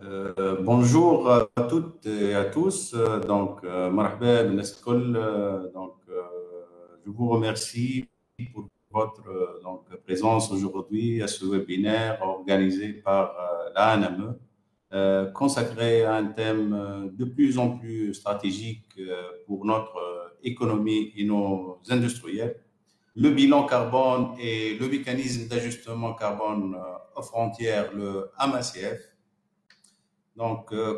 Bonjour à toutes et à tous. Marhaba بالناس الكل. Je vous remercie pour votre présence aujourd'hui à ce webinaire organisé par l'ANME, consacré à un thème de plus en plus stratégique pour notre économie et nos industriels, le bilan carbone et le mécanisme d'ajustement carbone aux frontières, le MACF.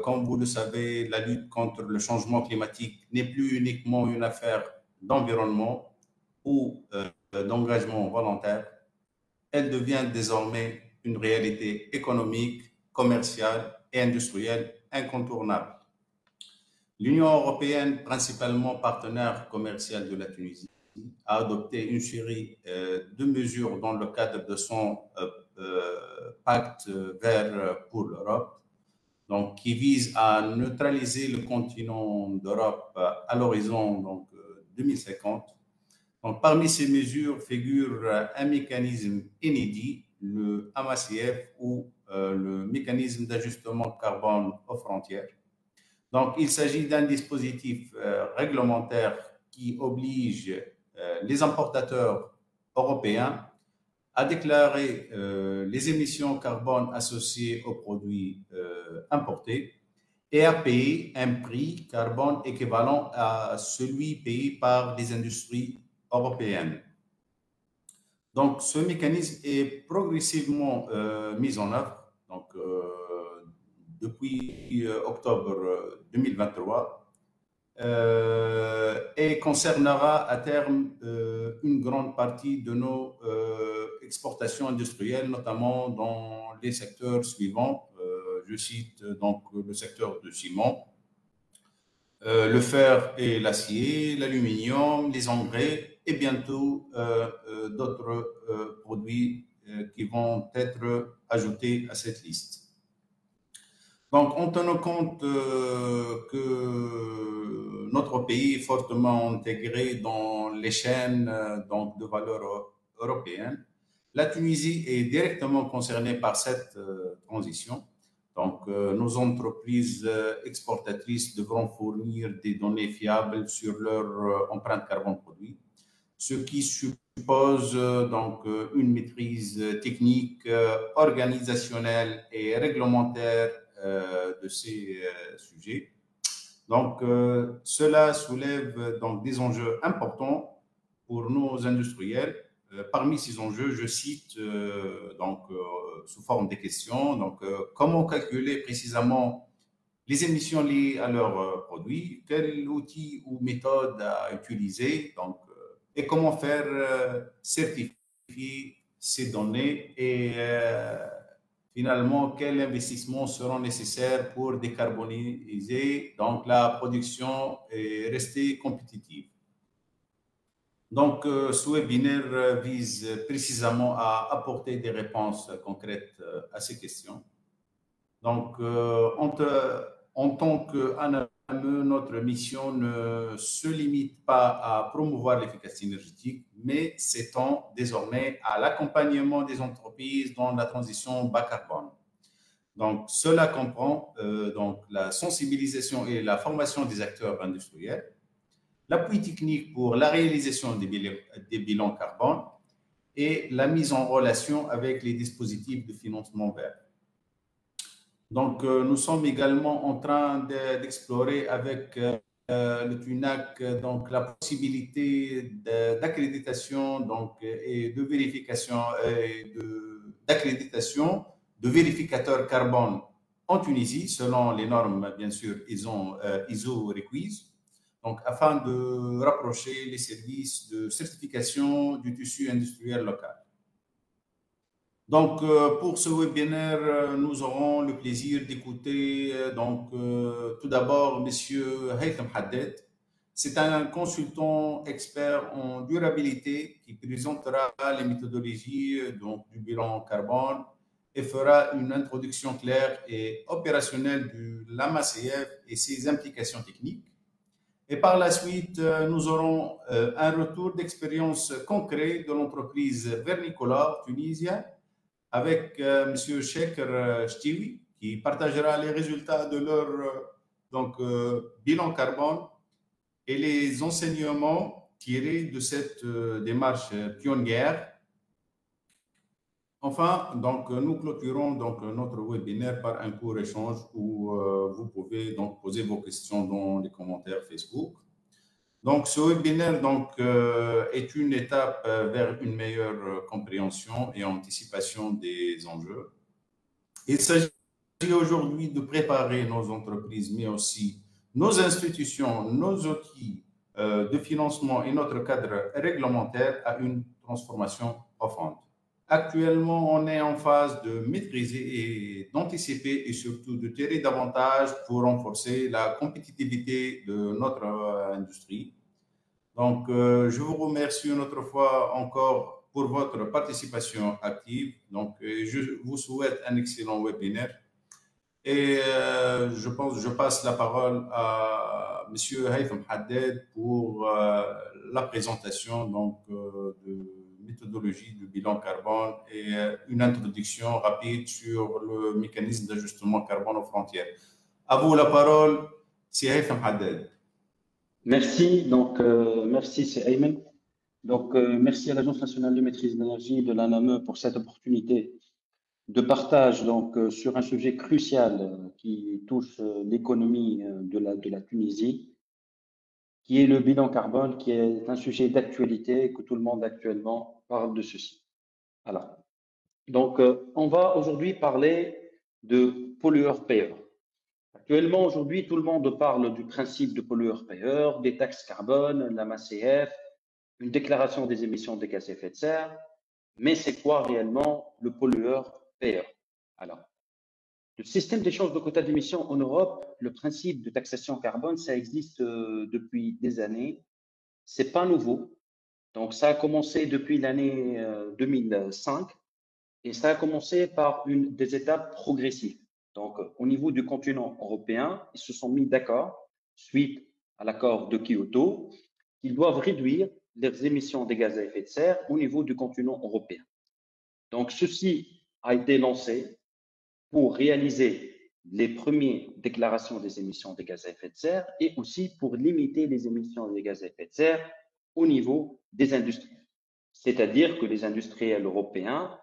Comme vous le savez, la lutte contre le changement climatique n'est plus uniquement une affaire d'environnement ou d'engagement volontaire. Elle devient désormais une réalité économique, commerciale et industrielle incontournable. L'Union européenne, principalement partenaire commercial de la Tunisie, a adopté une série de mesures dans le cadre de son pacte vert pour l'Europe, qui vise à neutraliser le continent d'Europe à l'horizon 2050. Parmi ces mesures figure un mécanisme inédit, le MACF ou le mécanisme d'ajustement carbone aux frontières. Il s'agit d'un dispositif réglementaire qui oblige les importateurs européens à déclarer les émissions carbone associées aux produits importés et à payer un prix carbone équivalent à celui payé par les industries européennes. Ce mécanisme est progressivement mis en œuvre depuis octobre 2023 et concernera à terme une grande partie de nos exportations industrielles, notamment dans les secteurs suivants. Je cite le secteur du ciment, le fer et l'acier, l'aluminium, les engrais et bientôt d'autres produits qui vont être ajoutés à cette liste. En tenant compte que notre pays est fortement intégré dans les chaînes de valeur européennes, la Tunisie est directement concernée par cette transition. Nos entreprises exportatrices devront fournir des données fiables sur leur empreinte carbone produit, ce qui suppose une maîtrise technique, organisationnelle et réglementaire de ces sujets. Cela soulève des enjeux importants pour nos industriels. Parmi ces enjeux, je cite sous forme de questions, comment calculer précisément les émissions liées à leurs produits, quel outil ou méthode à utiliser, et comment faire certifier ces données et finalement, quels investissements seront nécessaires pour décarboniser la production et rester compétitive. Ce webinaire vise précisément à apporter des réponses concrètes à ces questions. En tant qu'ANME, notre mission ne se limite pas à promouvoir l'efficacité énergétique, mais s'étend désormais à l'accompagnement des entreprises dans la transition bas carbone. Cela comprend la sensibilisation et la formation des acteurs industriels, l'appui technique pour la réalisation des bilans carbone et la mise en relation avec les dispositifs de financement vert. Nous sommes également en train d'explorer avec le TUNAC la possibilité d'accréditation et de vérification d'accréditation de vérificateurs carbone en Tunisie selon les normes bien sûr ISO requises, afin de rapprocher les services de certification du tissu industriel local. Pour ce webinaire, nous aurons le plaisir d'écouter tout d'abord M. Haytham Haddad. C'est un consultant expert en durabilité qui présentera les méthodologies du bilan carbone et fera une introduction claire et opérationnelle de l'AMACF et ses implications techniques. Et par la suite, nous aurons un retour d'expérience concret de l'entreprise Vernicola tunisienne avec M. Shaker Chtiwi, qui partagera les résultats de leur bilan carbone et les enseignements tirés de cette démarche pionnière. Enfin, donc, nous clôturons donc notre webinaire par un court échange où vous pouvez donc poser vos questions dans les commentaires Facebook. Donc, ce webinaire est une étape vers une meilleure compréhension et anticipation des enjeux. Il s'agit aujourd'hui de préparer nos entreprises, mais aussi nos institutions, nos outils de financement et notre cadre réglementaire à une transformation profonde. Actuellement, on est en phase de maîtriser et d'anticiper et surtout de tirer davantage pour renforcer la compétitivité de notre industrie. Donc, je vous remercie une autre fois encore pour votre participation active. Donc, je vous souhaite un excellent webinaire. Et je passe la parole à M. Haytham Haddad pour la présentation de méthodologie du bilan carbone et une introduction rapide sur le mécanisme d'ajustement carbone aux frontières. À vous la parole, c'est Haytham Haddad. Merci, merci, c'est Ayman. Merci à l'Agence nationale de maîtrise de l'énergie de l'ANAME pour cette opportunité de partage sur un sujet crucial qui touche l'économie de la Tunisie, qui est le bilan carbone, qui est un sujet d'actualité, que tout le monde actuellement parle de ceci. Alors, on va aujourd'hui parler de pollueur-payeur. Actuellement, aujourd'hui, tout le monde parle du principe de pollueur-payeur, des taxes carbone, la MACF, une déclaration des émissions de gaz à effet de serre. Mais c'est quoi réellement le pollueur-payeur? Alors, le système d'échange de quotas d'émissions en Europe, le principe de taxation carbone, ça existe depuis des années. C'est pas nouveau. Donc, ça a commencé depuis l'année 2005 et ça a commencé par des étapes progressives. Donc, au niveau du continent européen, ils se sont mis d'accord, suite à l'accord de Kyoto, qu'ils doivent réduire leurs émissions de gaz à effet de serre au niveau du continent européen. Donc, ceci a été lancé pour réaliser les premières déclarations des émissions de gaz à effet de serre et aussi pour limiter les émissions de gaz à effet de serre au niveau des industries. C'est-à-dire que les industriels européens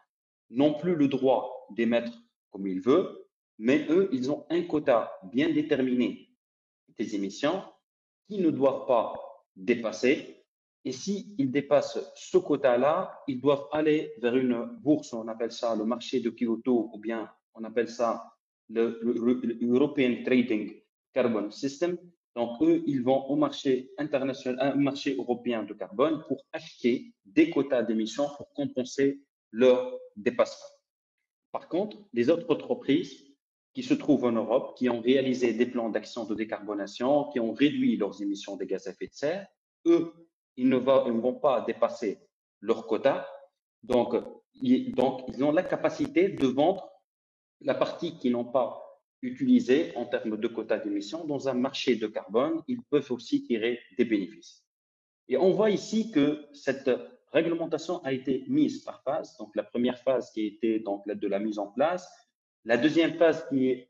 n'ont plus le droit d'émettre comme ils veulent, mais eux, ils ont un quota bien déterminé des émissions qu'ils ne doivent pas dépasser. Et s'ils dépassent ce quota-là, ils doivent aller vers une bourse, on appelle ça le marché de Kyoto, ou bien on appelle ça le European Trading Carbon System. Donc, eux, ils vont au marché international, un marché européen de carbone pour acheter des quotas d'émissions pour compenser leur dépassement. Par contre, les autres entreprises qui se trouvent en Europe, qui ont réalisé des plans d'action de décarbonation, qui ont réduit leurs émissions de gaz à effet de serre, eux, ils ne vont pas dépasser leur quota. Donc, ils ont la capacité de vendre la partie qu'ils n'ont pas utilisée en termes de quota d'émissions dans un marché de carbone. Ils peuvent aussi tirer des bénéfices. Et on voit ici que cette réglementation a été mise par phase. Donc, la première phase qui était donc de la mise en place. La deuxième phase qui est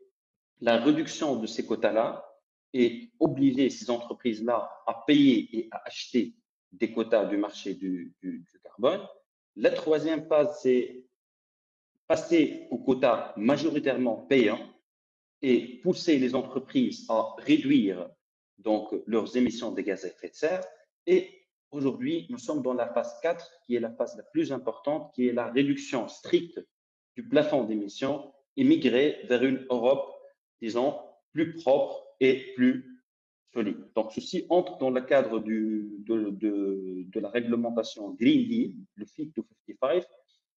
la réduction de ces quotas-là et obliger ces entreprises-là à payer et à acheter des quotas du marché du carbone. La troisième phase, c'est passer aux quotas majoritairement payants et pousser les entreprises à réduire donc leurs émissions de gaz à effet de serre. Et aujourd'hui, nous sommes dans la phase 4, qui est la phase la plus importante, qui est la réduction stricte du plafond d'émissions et migrer vers une Europe, disons, plus propre et plus solide. Donc, ceci entre dans le cadre de la réglementation Green Deal, le Fit to 55,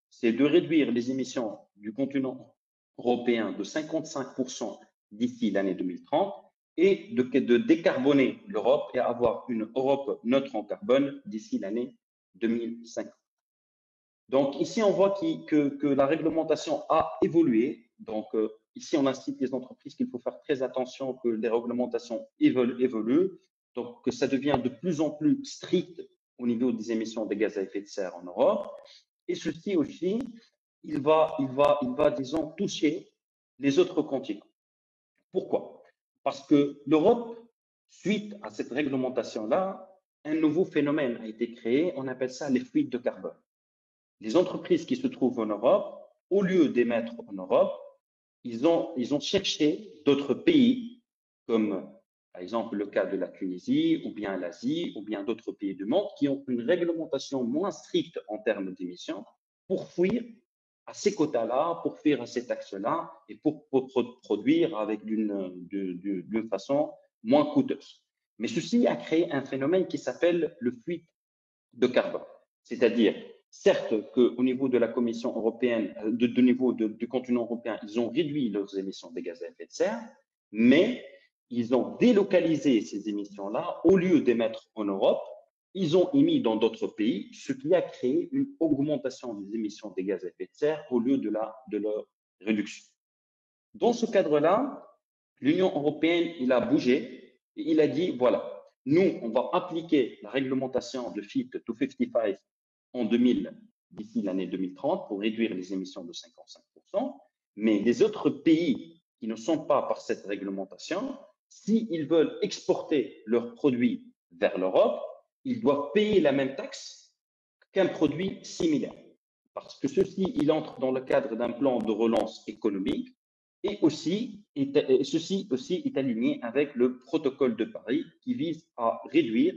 c'est de réduire les émissions du continent européen de 55% d'ici l'année 2030 et de décarboner l'Europe et avoir une Europe neutre en carbone d'ici l'année 2050. Donc ici, on voit que la réglementation a évolué. Donc ici, on incite les entreprises qu'il faut faire très attention que les réglementations évoluent, donc que ça devient de plus en plus strict au niveau des émissions de gaz à effet de serre en Europe. Et ceci aussi, il va disons, toucher les autres continents. Pourquoi? Parce que l'Europe, suite à cette réglementation-là, un nouveau phénomène a été créé, on appelle ça les fuites de carbone. Les entreprises qui se trouvent en Europe, au lieu d'émettre en Europe, ils ont cherché d'autres pays, comme par exemple le cas de la Tunisie, ou bien l'Asie, ou bien d'autres pays du monde, qui ont une réglementation moins stricte en termes d'émissions, pour fuir à ces quotas-là, pour fuir à ces taxes-là, et pour produire avec d'une façon moins coûteuse. Mais ceci a créé un phénomène qui s'appelle le fuite de carbone. C'est-à-dire, certes qu'au niveau de la Commission européenne, de niveau du continent européen, ils ont réduit leurs émissions de gaz à effet de serre, mais ils ont délocalisé ces émissions-là. Au lieu d'émettre en Europe, ils ont émis dans d'autres pays, ce qui a créé une augmentation des émissions de gaz à effet de serre au lieu de leur réduction. Dans ce cadre-là, l'Union européenne, il a bougé et il a dit, voilà, nous, on va appliquer la réglementation de Fit to 55 en 2000, d'ici l'année 2030, pour réduire les émissions de 55%. Mais les autres pays qui ne sont pas par cette réglementation, s'ils veulent exporter leurs produits vers l'Europe, ils doivent payer la même taxe qu'un produit similaire. Parce que ceci, il entre dans le cadre d'un plan de relance économique et ceci aussi est aligné avec le protocole de Paris qui vise à réduire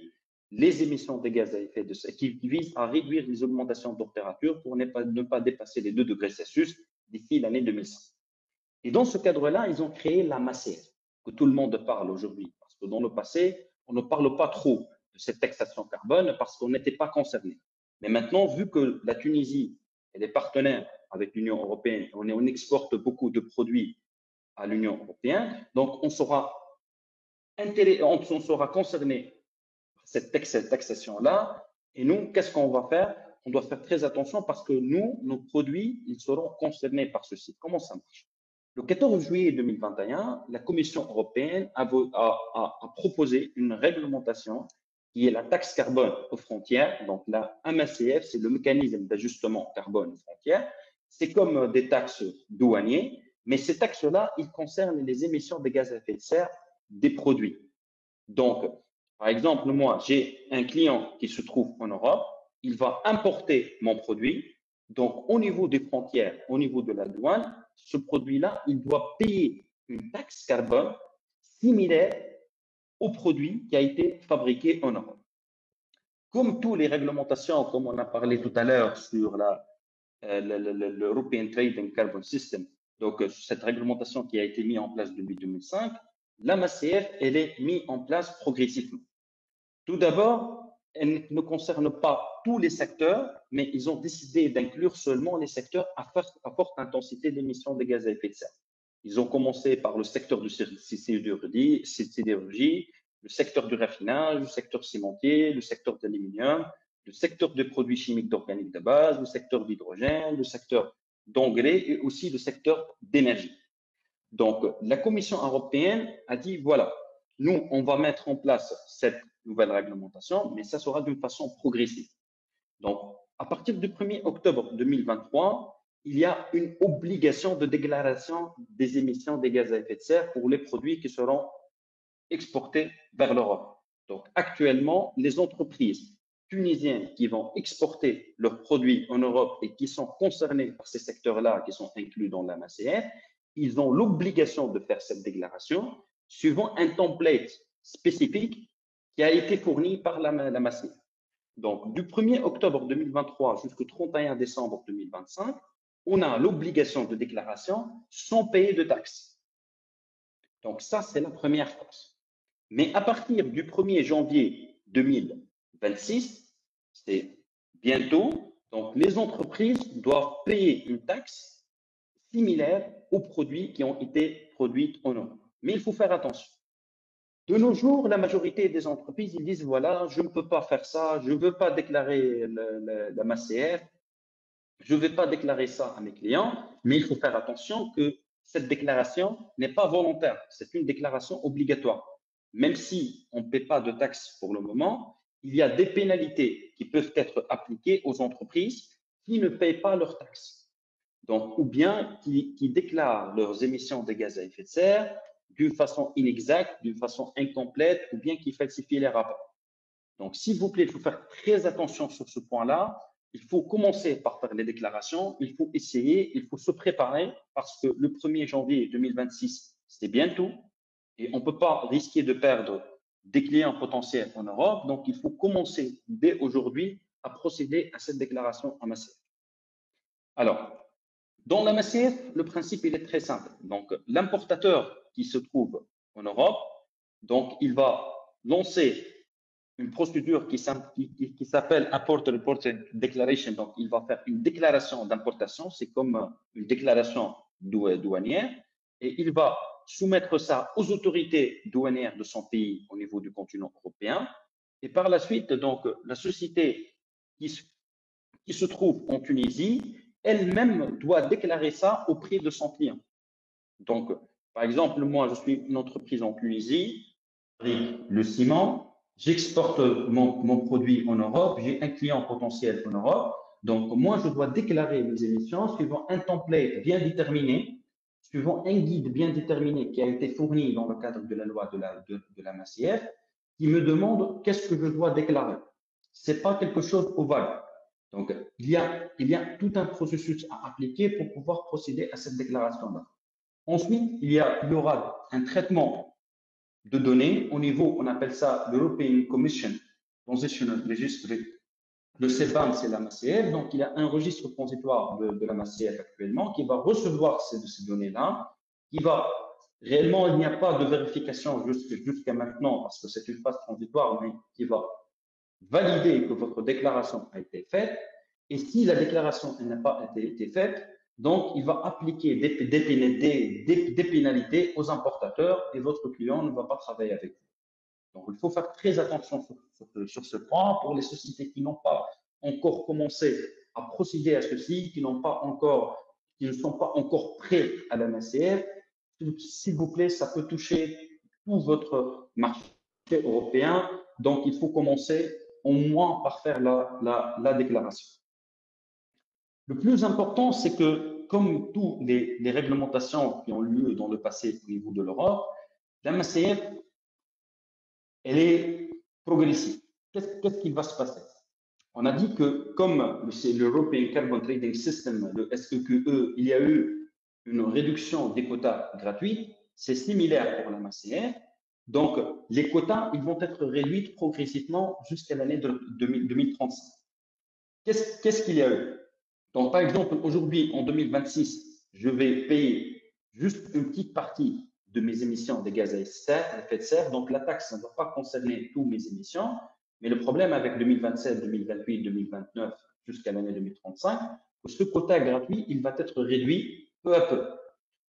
les émissions de gaz à effet de serre, qui vise à réduire les augmentations de température pour ne pas dépasser les 2 degrés Celsius d'ici l'année 2100. Et dans ce cadre-là, ils ont créé la MACF, que tout le monde parle aujourd'hui. Parce que dans le passé, on ne parle pas trop de cette taxation carbone parce qu'on n'était pas concerné. Mais maintenant, vu que la Tunisie, elle est partenaire avec l'Union européenne, on exporte beaucoup de produits à l'Union européenne, donc on sera concerné par cette taxation-là. Et nous, qu'est-ce qu'on va faire? On doit faire très attention parce que nous, nos produits, ils seront concernés par ceci. Comment ça marche? Le 14 juillet 2021, la Commission européenne a proposé une réglementation qui est la taxe carbone aux frontières. Donc la MACF, c'est le mécanisme d'ajustement carbone aux frontières. C'est comme des taxes douanières, mais ces taxes-là, ils concernent les émissions de gaz à effet de serre des produits. Donc, par exemple, moi, j'ai un client qui se trouve en Europe, il va importer mon produit. Donc, au niveau des frontières, au niveau de la douane, ce produit-là, il doit payer une taxe carbone similaire au produit qui a été fabriqué en Europe. Comme toutes les réglementations, comme on a parlé tout à l'heure sur l'European Trading Carbon System, donc cette réglementation qui a été mise en place depuis 2005, la MACF, elle est mise en place progressivement. Tout d'abord, elle ne concerne pas tous les secteurs, mais ils ont décidé d'inclure seulement les secteurs à forte intensité d'émissions de gaz à effet de serre. Ils ont commencé par le secteur de sidérurgie, le secteur du raffinage, le secteur cimentier, le secteur d'aluminium, le secteur des produits chimiques d'organiques de base, le secteur d'hydrogène, le secteur d'engrais et aussi le secteur d'énergie. Donc, la Commission européenne a dit, voilà, nous, on va mettre en place cette nouvelle réglementation, mais ça sera d'une façon progressive. Donc, à partir du 1er octobre 2023, il y a une obligation de déclaration des émissions de gaz à effet de serre pour les produits qui seront exportés vers l'Europe. Donc, actuellement, les entreprises tunisiennes qui vont exporter leurs produits en Europe et qui sont concernées par ces secteurs-là, qui sont inclus dans la MACF, ils ont l'obligation de faire cette déclaration suivant un template spécifique qui a été fourni par la MACF. Donc, du 1er octobre 2023 jusqu'au 31 décembre 2025, on a l'obligation de déclaration sans payer de taxes. Donc, ça, c'est la première phase. Mais à partir du 1er janvier 2026, c'est bientôt, donc les entreprises doivent payer une taxe similaire aux produits qui ont été produits en Europe. Mais il faut faire attention. De nos jours, la majorité des entreprises, ils disent, voilà, je ne peux pas faire ça, je ne veux pas déclarer la MACF, je ne vais pas déclarer ça à mes clients, mais il faut faire attention que cette déclaration n'est pas volontaire, c'est une déclaration obligatoire. Même si on ne paie pas de taxes pour le moment, il y a des pénalités qui peuvent être appliquées aux entreprises qui ne payent pas leurs taxes. donc, ou bien qui déclarent leurs émissions de gaz à effet de serre d'une façon inexacte, d'une façon incomplète, ou bien qui falsifient les rapports. Donc, s'il vous plaît, il faut faire très attention sur ce point-là. Il faut commencer par faire les déclarations, il faut essayer, il faut se préparer parce que le 1er janvier 2026, c'est bientôt et on ne peut pas risquer de perdre des clients potentiels en Europe. Donc, il faut commencer dès aujourd'hui à procéder à cette déclaration en MACF. Alors, dans la MACF, le principe il est très simple. Donc, l'importateur qui se trouve en Europe, donc il va lancer une procédure qui s'appelle Import Reporting Declaration. Donc, il va faire une déclaration d'importation. C'est comme une déclaration douanière. Et il va soumettre ça aux autorités douanières de son pays au niveau du continent européen. Et par la suite, donc, la société qui se trouve en Tunisie, elle-même doit déclarer ça auprès de son client. Donc, par exemple, moi, je suis une entreprise en Tunisie, le ciment, j'exporte mon produit en Europe, j'ai un client potentiel en Europe, donc moi, je dois déclarer mes émissions suivant un template bien déterminé, suivant un guide bien déterminé qui a été fourni dans le cadre de la loi de la MACF, qui me demande qu'est-ce que je dois déclarer. Ce n'est pas quelque chose au vague. Donc, il y a tout un processus à appliquer pour pouvoir procéder à cette déclaration-là. Ensuite, il y aura un traitement de données au niveau, on appelle ça l'European Commission Transitional Registry. Le CBAM, c'est la MACF, donc il y a un registre transitoire de la MACF actuellement qui va recevoir ces données-là, qui va réellement, il n'y a pas de vérification jusqu'à maintenant parce que c'est une phase transitoire, mais qui va valider que votre déclaration a été faite. Et si la déclaration n'a pas été faite, donc il va appliquer des pénalités aux importateurs et votre client ne va pas travailler avec vous. Donc il faut faire très attention sur ce point pour les sociétés qui n'ont pas encore commencé à procéder à ceci, qui ne sont pas encore prêts à la MACF. S'il vous plaît, ça peut toucher tout votre marché européen. Donc il faut commencer au moins par faire la déclaration. Le plus important, c'est que comme toutes les réglementations qui ont lieu dans le passé au niveau de l'Europe, la MACF, elle est progressive. Qu'est-ce qui va se passer? On a dit que comme c'est l'European Carbon Trading System, le SEQE, il y a eu une réduction des quotas gratuits, c'est similaire pour la MACF. Donc, les quotas, ils vont être réduits progressivement jusqu'à l'année 2035. Qu'est-ce qu'il y a eu? Donc, par exemple, aujourd'hui, en 2026, je vais payer juste une petite partie de mes émissions de gaz à effet de serre. Donc, la taxe ne va pas concerner toutes mes émissions. Mais le problème avec 2027, 2028, 2029 jusqu'à l'année 2035, que ce quota gratuit, il va être réduit peu à peu.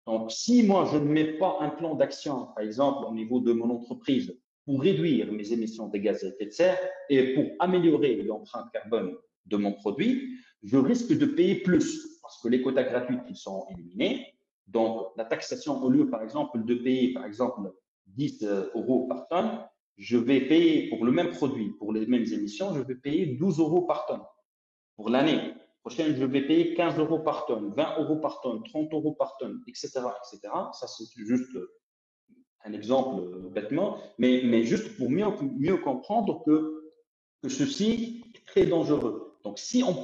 Donc, si moi, je ne mets pas un plan d'action, par exemple, au niveau de mon entreprise, pour réduire mes émissions de gaz à effet de serre et pour améliorer l'empreinte carbone de mon produit, je risque de payer plus parce que les quotas gratuits ils sont éliminés. Donc, la taxation, au lieu, par exemple, de payer, par exemple, 10 € par tonne, je vais payer pour le même produit, pour les mêmes émissions, je vais payer 12 € par tonne. Pour l'année prochaine, je vais payer 15 € par tonne, 20 € par tonne, 30 € par tonne, etc., etc. Ça, c'est juste un exemple bêtement, mais juste pour mieux comprendre que ceci est très dangereux. Donc, si on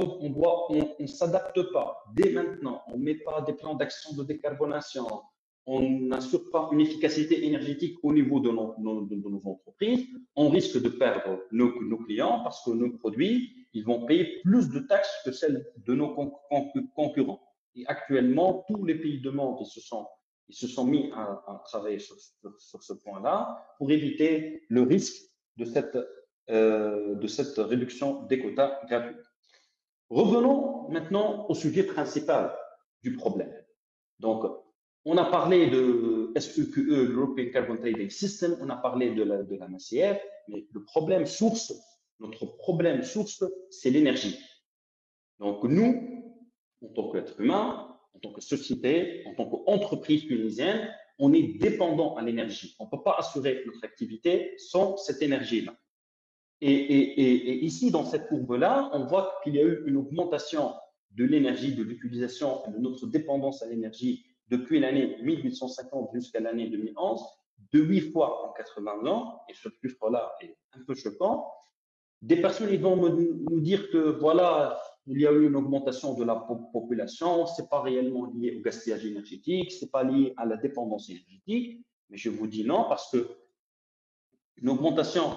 ne s'adapte pas dès maintenant, on ne met pas des plans d'action de décarbonation, on n'assure pas une efficacité énergétique au niveau de nos entreprises, on risque de perdre nos clients parce que nos produits, ils vont payer plus de taxes que celles de nos concurrents. Et actuellement, tous les pays du monde, ils se sont mis à travailler sur ce point-là pour éviter le risque de cette réduction des quotas gratuits. Revenons maintenant au sujet principal du problème. Donc, on a parlé de SEQE, l'European Carbon Trading System, on a parlé de la MACF, mais notre problème source, c'est l'énergie. Donc, nous, en tant qu'être humain, en tant que société, en tant qu'entreprise tunisienne, on est dépendant à l'énergie. On ne peut pas assurer notre activité sans cette énergie-là. Et ici, dans cette courbe-là, on voit qu'il y a eu une augmentation de l'énergie, de l'utilisation, de notre dépendance à l'énergie depuis l'année 1850 jusqu'à l'année 2011, de 8 fois en 80 ans, et ce chiffre-là est un peu choquant. Des personnes ils vont nous dire que voilà, il y a eu une augmentation de la population, c'est pas réellement lié au gaspillage énergétique, c'est pas lié à la dépendance énergétique, mais je vous dis non parce que une augmentation,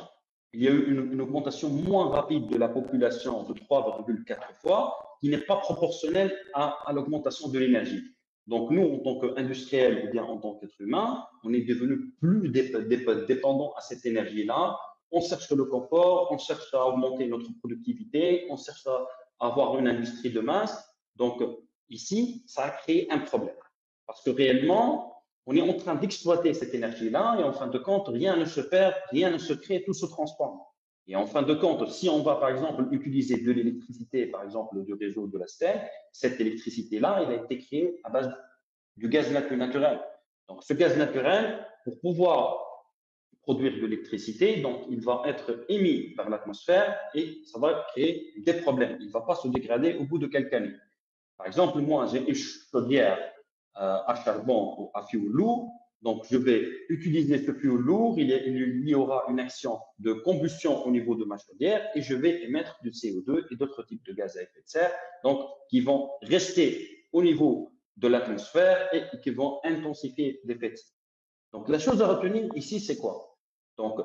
il y a eu une augmentation moins rapide de la population de 3,4 fois, qui n'est pas proportionnelle à l'augmentation de l'énergie. Donc nous, en tant qu'industriels ou bien en tant qu'être humain, on est devenu plus dépendant à cette énergie-là. On cherche le confort, on cherche à augmenter notre productivité, on cherche à avoir une industrie de masse. Donc ici, ça a créé un problème. Parce que réellement, on est en train d'exploiter cette énergie-là et en fin de compte, rien ne se perd, rien ne se crée, tout se transforme. Et en fin de compte, si on va par exemple utiliser de l'électricité, par exemple du réseau de la STEC, cette électricité-là, elle a été créée à base du gaz naturel. Donc ce gaz naturel, pour pouvoir produire de l'électricité, donc il va être émis par l'atmosphère et ça va créer des problèmes. Il ne va pas se dégrader au bout de quelques années. Par exemple, moi, j'ai une chaudière à charbon ou à fioul lourd. Donc, je vais utiliser ce fioul lourd. Il y aura une action de combustion au niveau de ma chaudière et je vais émettre du CO2 et d'autres types de gaz à effet de serre, donc qui vont rester au niveau de l'atmosphère et qui vont intensifier l'effet de serre. Donc, la chose à retenir ici, c'est quoi? Donc,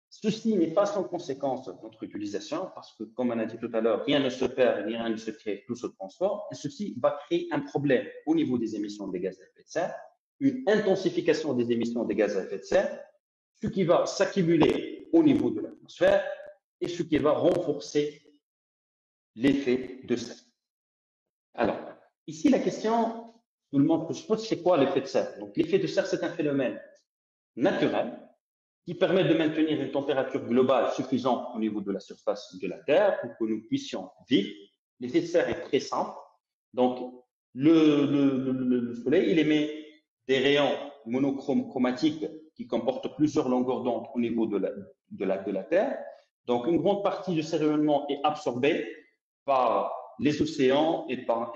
ceci n'est pas sans conséquence notre utilisation parce que, comme on a dit tout à l'heure, rien ne se perd, rien ne se crée, tout se transforme. Et ceci va créer un problème au niveau des émissions de gaz à effet de serre, une intensification des émissions de gaz à effet de serre, ce qui va s'accumuler au niveau de l'atmosphère et ce qui va renforcer l'effet de serre. Alors, ici, la question, tout le monde se pose, c'est quoi l'effet de serre? Donc, l'effet de serre, c'est un phénomène naturel qui permet de maintenir une température globale suffisante au niveau de la surface de la Terre pour que nous puissions vivre. L'effet de serre est très simple. Donc, le Soleil, il émet des rayons monochromatiques qui comportent plusieurs longueurs d'onde au niveau de la Terre. Donc, une grande partie de ces rayonnements est absorbée par les océans et par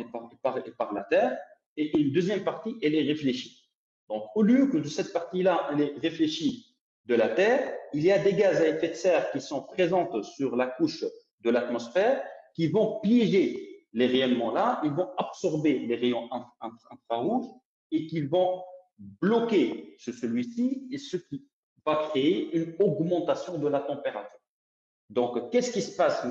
la Terre. Et une deuxième partie, elle est réfléchie. Donc, au lieu que de cette partie-là, elle est réfléchie de la Terre, il y a des gaz à effet de serre qui sont présents sur la couche de l'atmosphère qui vont piéger les rayonnements-là, ils vont absorber les rayons infrarouges et qui vont bloquer celui-ci et ce qui va créer une augmentation de la température. Donc, qu'est-ce qui se passe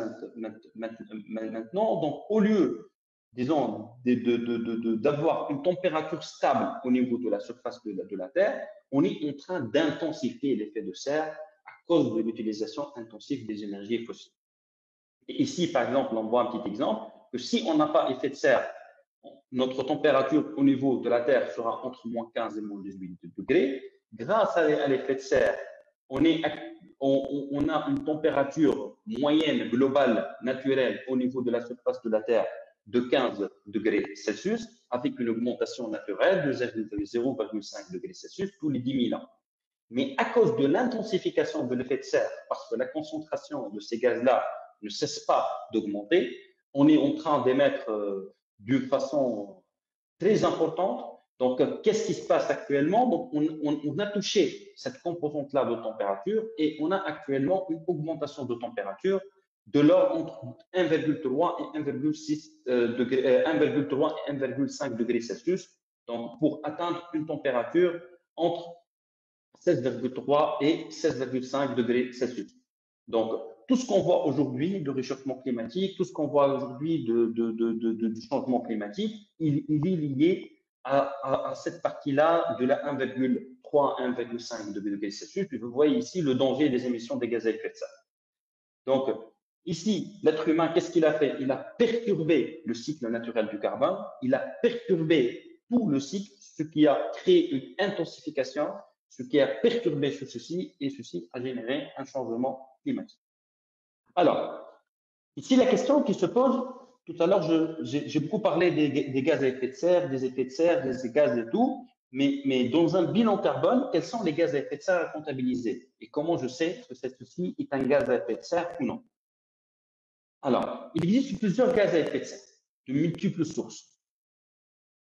maintenant? Donc, au lieu, disons, d'avoir une température stable au niveau de la surface de la Terre, on est en train d'intensifier l'effet de serre à cause de l'utilisation intensive des énergies fossiles. Et ici, par exemple, on voit un petit exemple que si on n'a pas effet de serre, notre température au niveau de la Terre sera entre moins 15 et moins 18 degrés. Grâce à l'effet de serre, on a une température moyenne globale naturelle au niveau de la surface de la Terre de 15 degrés Celsius avec une augmentation naturelle de 0,5 degrés Celsius tous les 10 000 ans. Mais à cause de l'intensification de l'effet de serre, parce que la concentration de ces gaz-là ne cesse pas d'augmenter, on est en train d'émettre d'une façon très importante. Donc, qu'est-ce qui se passe actuellement? Donc, on a touché cette composante-là de température et on a actuellement une augmentation de température de l'ordre entre 1,3 et 1,6 degrés, 1,3 et 1,5 degrés Celsius. Donc, pour atteindre une température entre 16,3 et 16,5 degrés Celsius. Donc, tout ce qu'on voit aujourd'hui de réchauffement climatique, tout ce qu'on voit aujourd'hui du changement climatique, il est lié à cette partie-là de la 1,3 à 1,5 degrés Celsius. Vous voyez ici le danger des émissions de gaz à effet de serre. Donc, ici, l'être humain, qu'est-ce qu'il a fait? Il a perturbé le cycle naturel du carbone, il a perturbé tout le cycle, ce qui a créé une intensification, ce qui a perturbé ceci, et ceci a généré un changement climatique. Alors, ici, la question qui se pose, tout à l'heure, j'ai beaucoup parlé des gaz à effet de serre, des effets de serre, des gaz et tout, mais dans un bilan carbone, quels sont les gaz à effet de serre à comptabiliser? Et comment je sais que ceci est un gaz à effet de serre ou non? Alors, il existe plusieurs gaz à effet de serre. de multiples sources.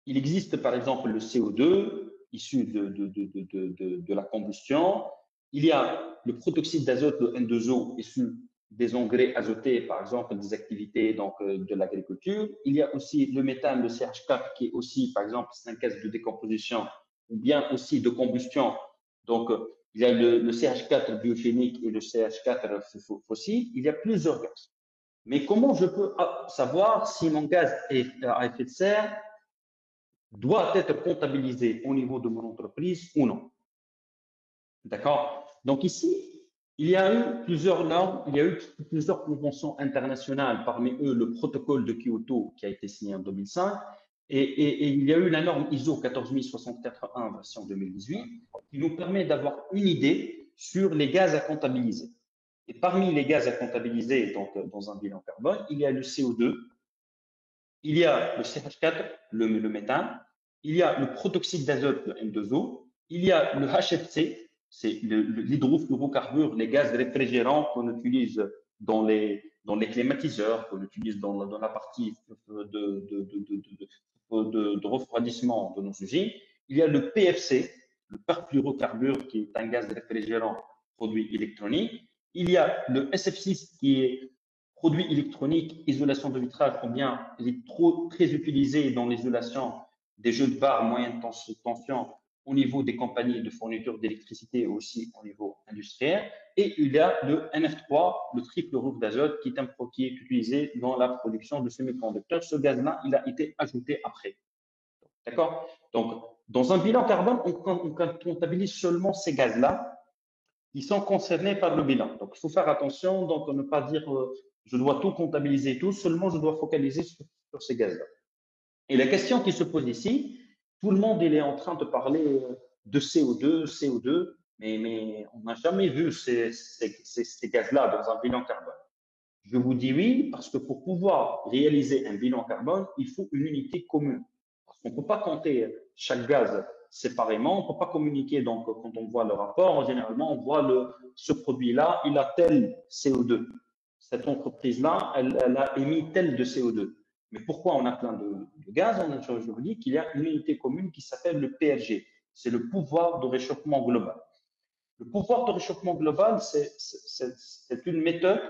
Il existe par exemple le CO2 issu de la combustion. Il y a le protoxyde d'azote, le N2O, issu des engrais azotés, par exemple des activités de l'agriculture. Il y a aussi le méthane, le CH4, qui est aussi, par exemple, c'est un gaz de décomposition ou bien aussi de combustion. Donc, il y a le CH4 biogénique et le CH4 fossile. Il y a plusieurs gaz. Mais comment je peux savoir si mon gaz à effet de serre doit être comptabilisé au niveau de mon entreprise ou non? D'accord? Donc ici, il y a eu plusieurs normes, il y a eu plusieurs conventions internationales, parmi eux le protocole de Kyoto qui a été signé en 2005, et il y a eu la norme ISO 14064-1 version 2018 qui nous permet d'avoir une idée sur les gaz à comptabiliser. Et parmi les gaz à comptabiliser donc, dans un bilan carbone, il y a le CO2, il y a le CH4, le méthane, il y a le protoxyde d'azote, le N2O, il y a le HFC, c'est l'hydrofluorocarbure, les gaz réfrigérants qu'on utilise dans les climatiseurs, qu'on utilise dans la partie de refroidissement de nos usines. Il y a le PFC, le perfluorocarbure, qui est un gaz réfrigérant produit électronique. Il y a le SF6, qui est produit électronique, isolation de vitrage, ou bien il est très utilisé dans l'isolation des jeux de barre moyenne tension au niveau des compagnies de fourniture d'électricité, aussi au niveau industriel. Et il y a le NF3, le trifluorure d'azote, qui est utilisé dans la production de semi-conducteurs. Ce gaz-là, il a été ajouté après. D'accord? Donc, dans un bilan carbone, on comptabilise seulement ces gaz-là qui sont concernés par le bilan. Donc, il faut faire attention, donc ne pas dire je dois tout comptabiliser, tout, seulement je dois focaliser sur ces gaz-là. Et la question qui se pose ici, tout le monde il est en train de parler de CO2, mais on n'a jamais vu ces gaz-là dans un bilan carbone. Je vous dis oui, parce que pour pouvoir réaliser un bilan carbone, il faut une unité commune. Parce qu'on ne peut pas compter chaque gaz séparément, on ne peut pas communiquer. Donc, quand on voit le rapport, généralement, on voit ce produit-là, il a tel CO2. Cette entreprise-là, elle a émis tel de CO2. Mais pourquoi on a plein de gaz? Je vous dis qu'il y a une unité commune qui s'appelle le PRG. C'est le pouvoir de réchauffement global. Le pouvoir de réchauffement global, c'est une méthode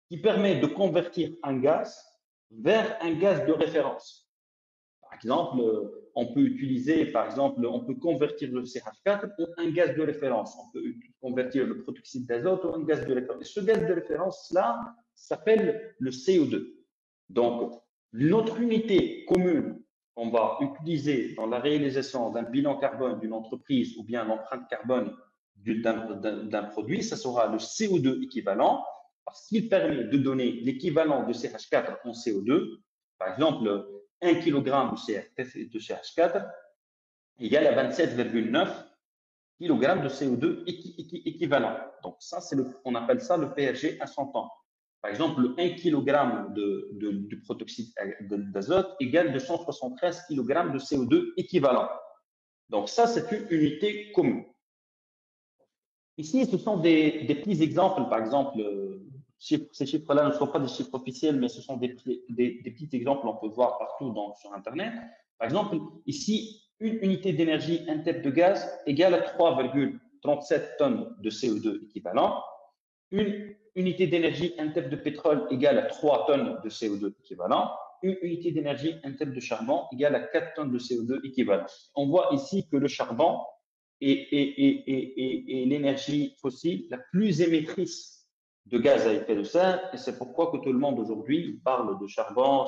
qui permet de convertir un gaz vers un gaz de référence. Par exemple, on peut utiliser, par exemple, on peut convertir le CH4 en un gaz de référence. On peut convertir le protoxyde d'azote en un gaz de référence. Et ce gaz de référence-là s'appelle le CO2. Donc, notre unité commune qu'on va utiliser dans la réalisation d'un bilan carbone d'une entreprise ou bien l'empreinte carbone d'un produit, ça sera le CO2 équivalent parce qu'il permet de donner l'équivalent de CH4 en CO2. Par exemple, 1 kg de CH4 égale à 27,9 kg de CO2 équivalent. Donc, ça, on appelle ça le PRG à 100 ans. Par exemple, 1 kg du protoxyde d'azote égale 273 kg de CO2 équivalent. Donc, ça, c'est une unité commune. Ici, ce sont des petits exemples. Par exemple, ces chiffres-là ne sont pas des chiffres officiels, mais ce sont des petits exemples qu'on peut voir partout sur Internet. Par exemple, ici, une unité d'énergie interne de gaz égale à 3,37 tonnes de CO2 équivalent. Une unité d'énergie interne de pétrole égale à 3 tonnes de CO2 équivalent. Une unité d'énergie interne de charbon égale à 4 tonnes de CO2 équivalent. On voit ici que le charbon est l'énergie fossile la plus émettrice de gaz à effet de serre, et c'est pourquoi que tout le monde aujourd'hui parle de charbon.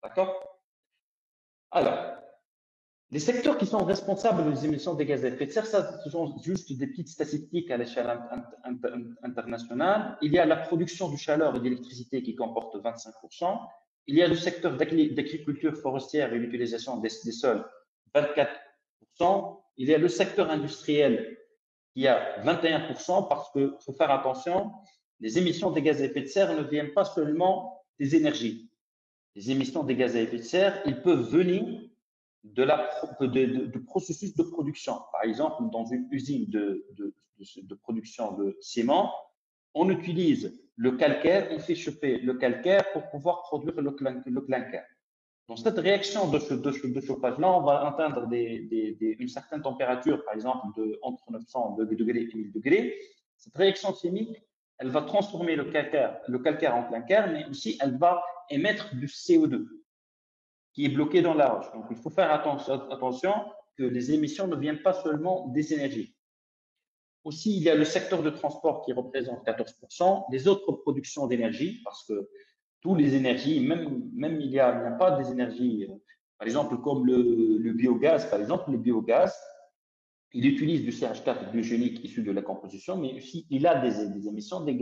D'accord? Alors, les secteurs qui sont responsables des émissions de gaz à effet de serre, ça, ce sont juste des petites statistiques à l'échelle internationale. Il y a la production de chaleur et d'électricité qui comporte 25%. Il y a le secteur d'agriculture forestière et l'utilisation des sols, 24%. Il y a le secteur industriel qui a 21% parce qu'il faut faire attention, les émissions de gaz à effet de serre ne viennent pas seulement des énergies. Les émissions de gaz à effet de serre, ils peuvent venir du processus de production. Par exemple, dans une usine de production de ciment, on utilise le calcaire, on fait chauffer le calcaire pour pouvoir produire le clinker. Dans cette réaction de chauffage-là, on va atteindre une certaine température, par exemple entre 900 degrés et 1000 degrés. Cette réaction chimique, elle va transformer le calcaire en clinker, mais aussi elle va émettre du CO2 qui est bloqué dans la roche. Donc, il faut faire attention que les émissions ne viennent pas seulement des énergies. Aussi, il y a le secteur de transport qui représente 14%, les autres productions d'énergie, parce que toutes les énergies, même il n'y a pas des énergies, par exemple, comme le biogaz, par exemple, le biogaz, il utilise du CH4 biogénique issu de la composition, mais aussi il a des émissions des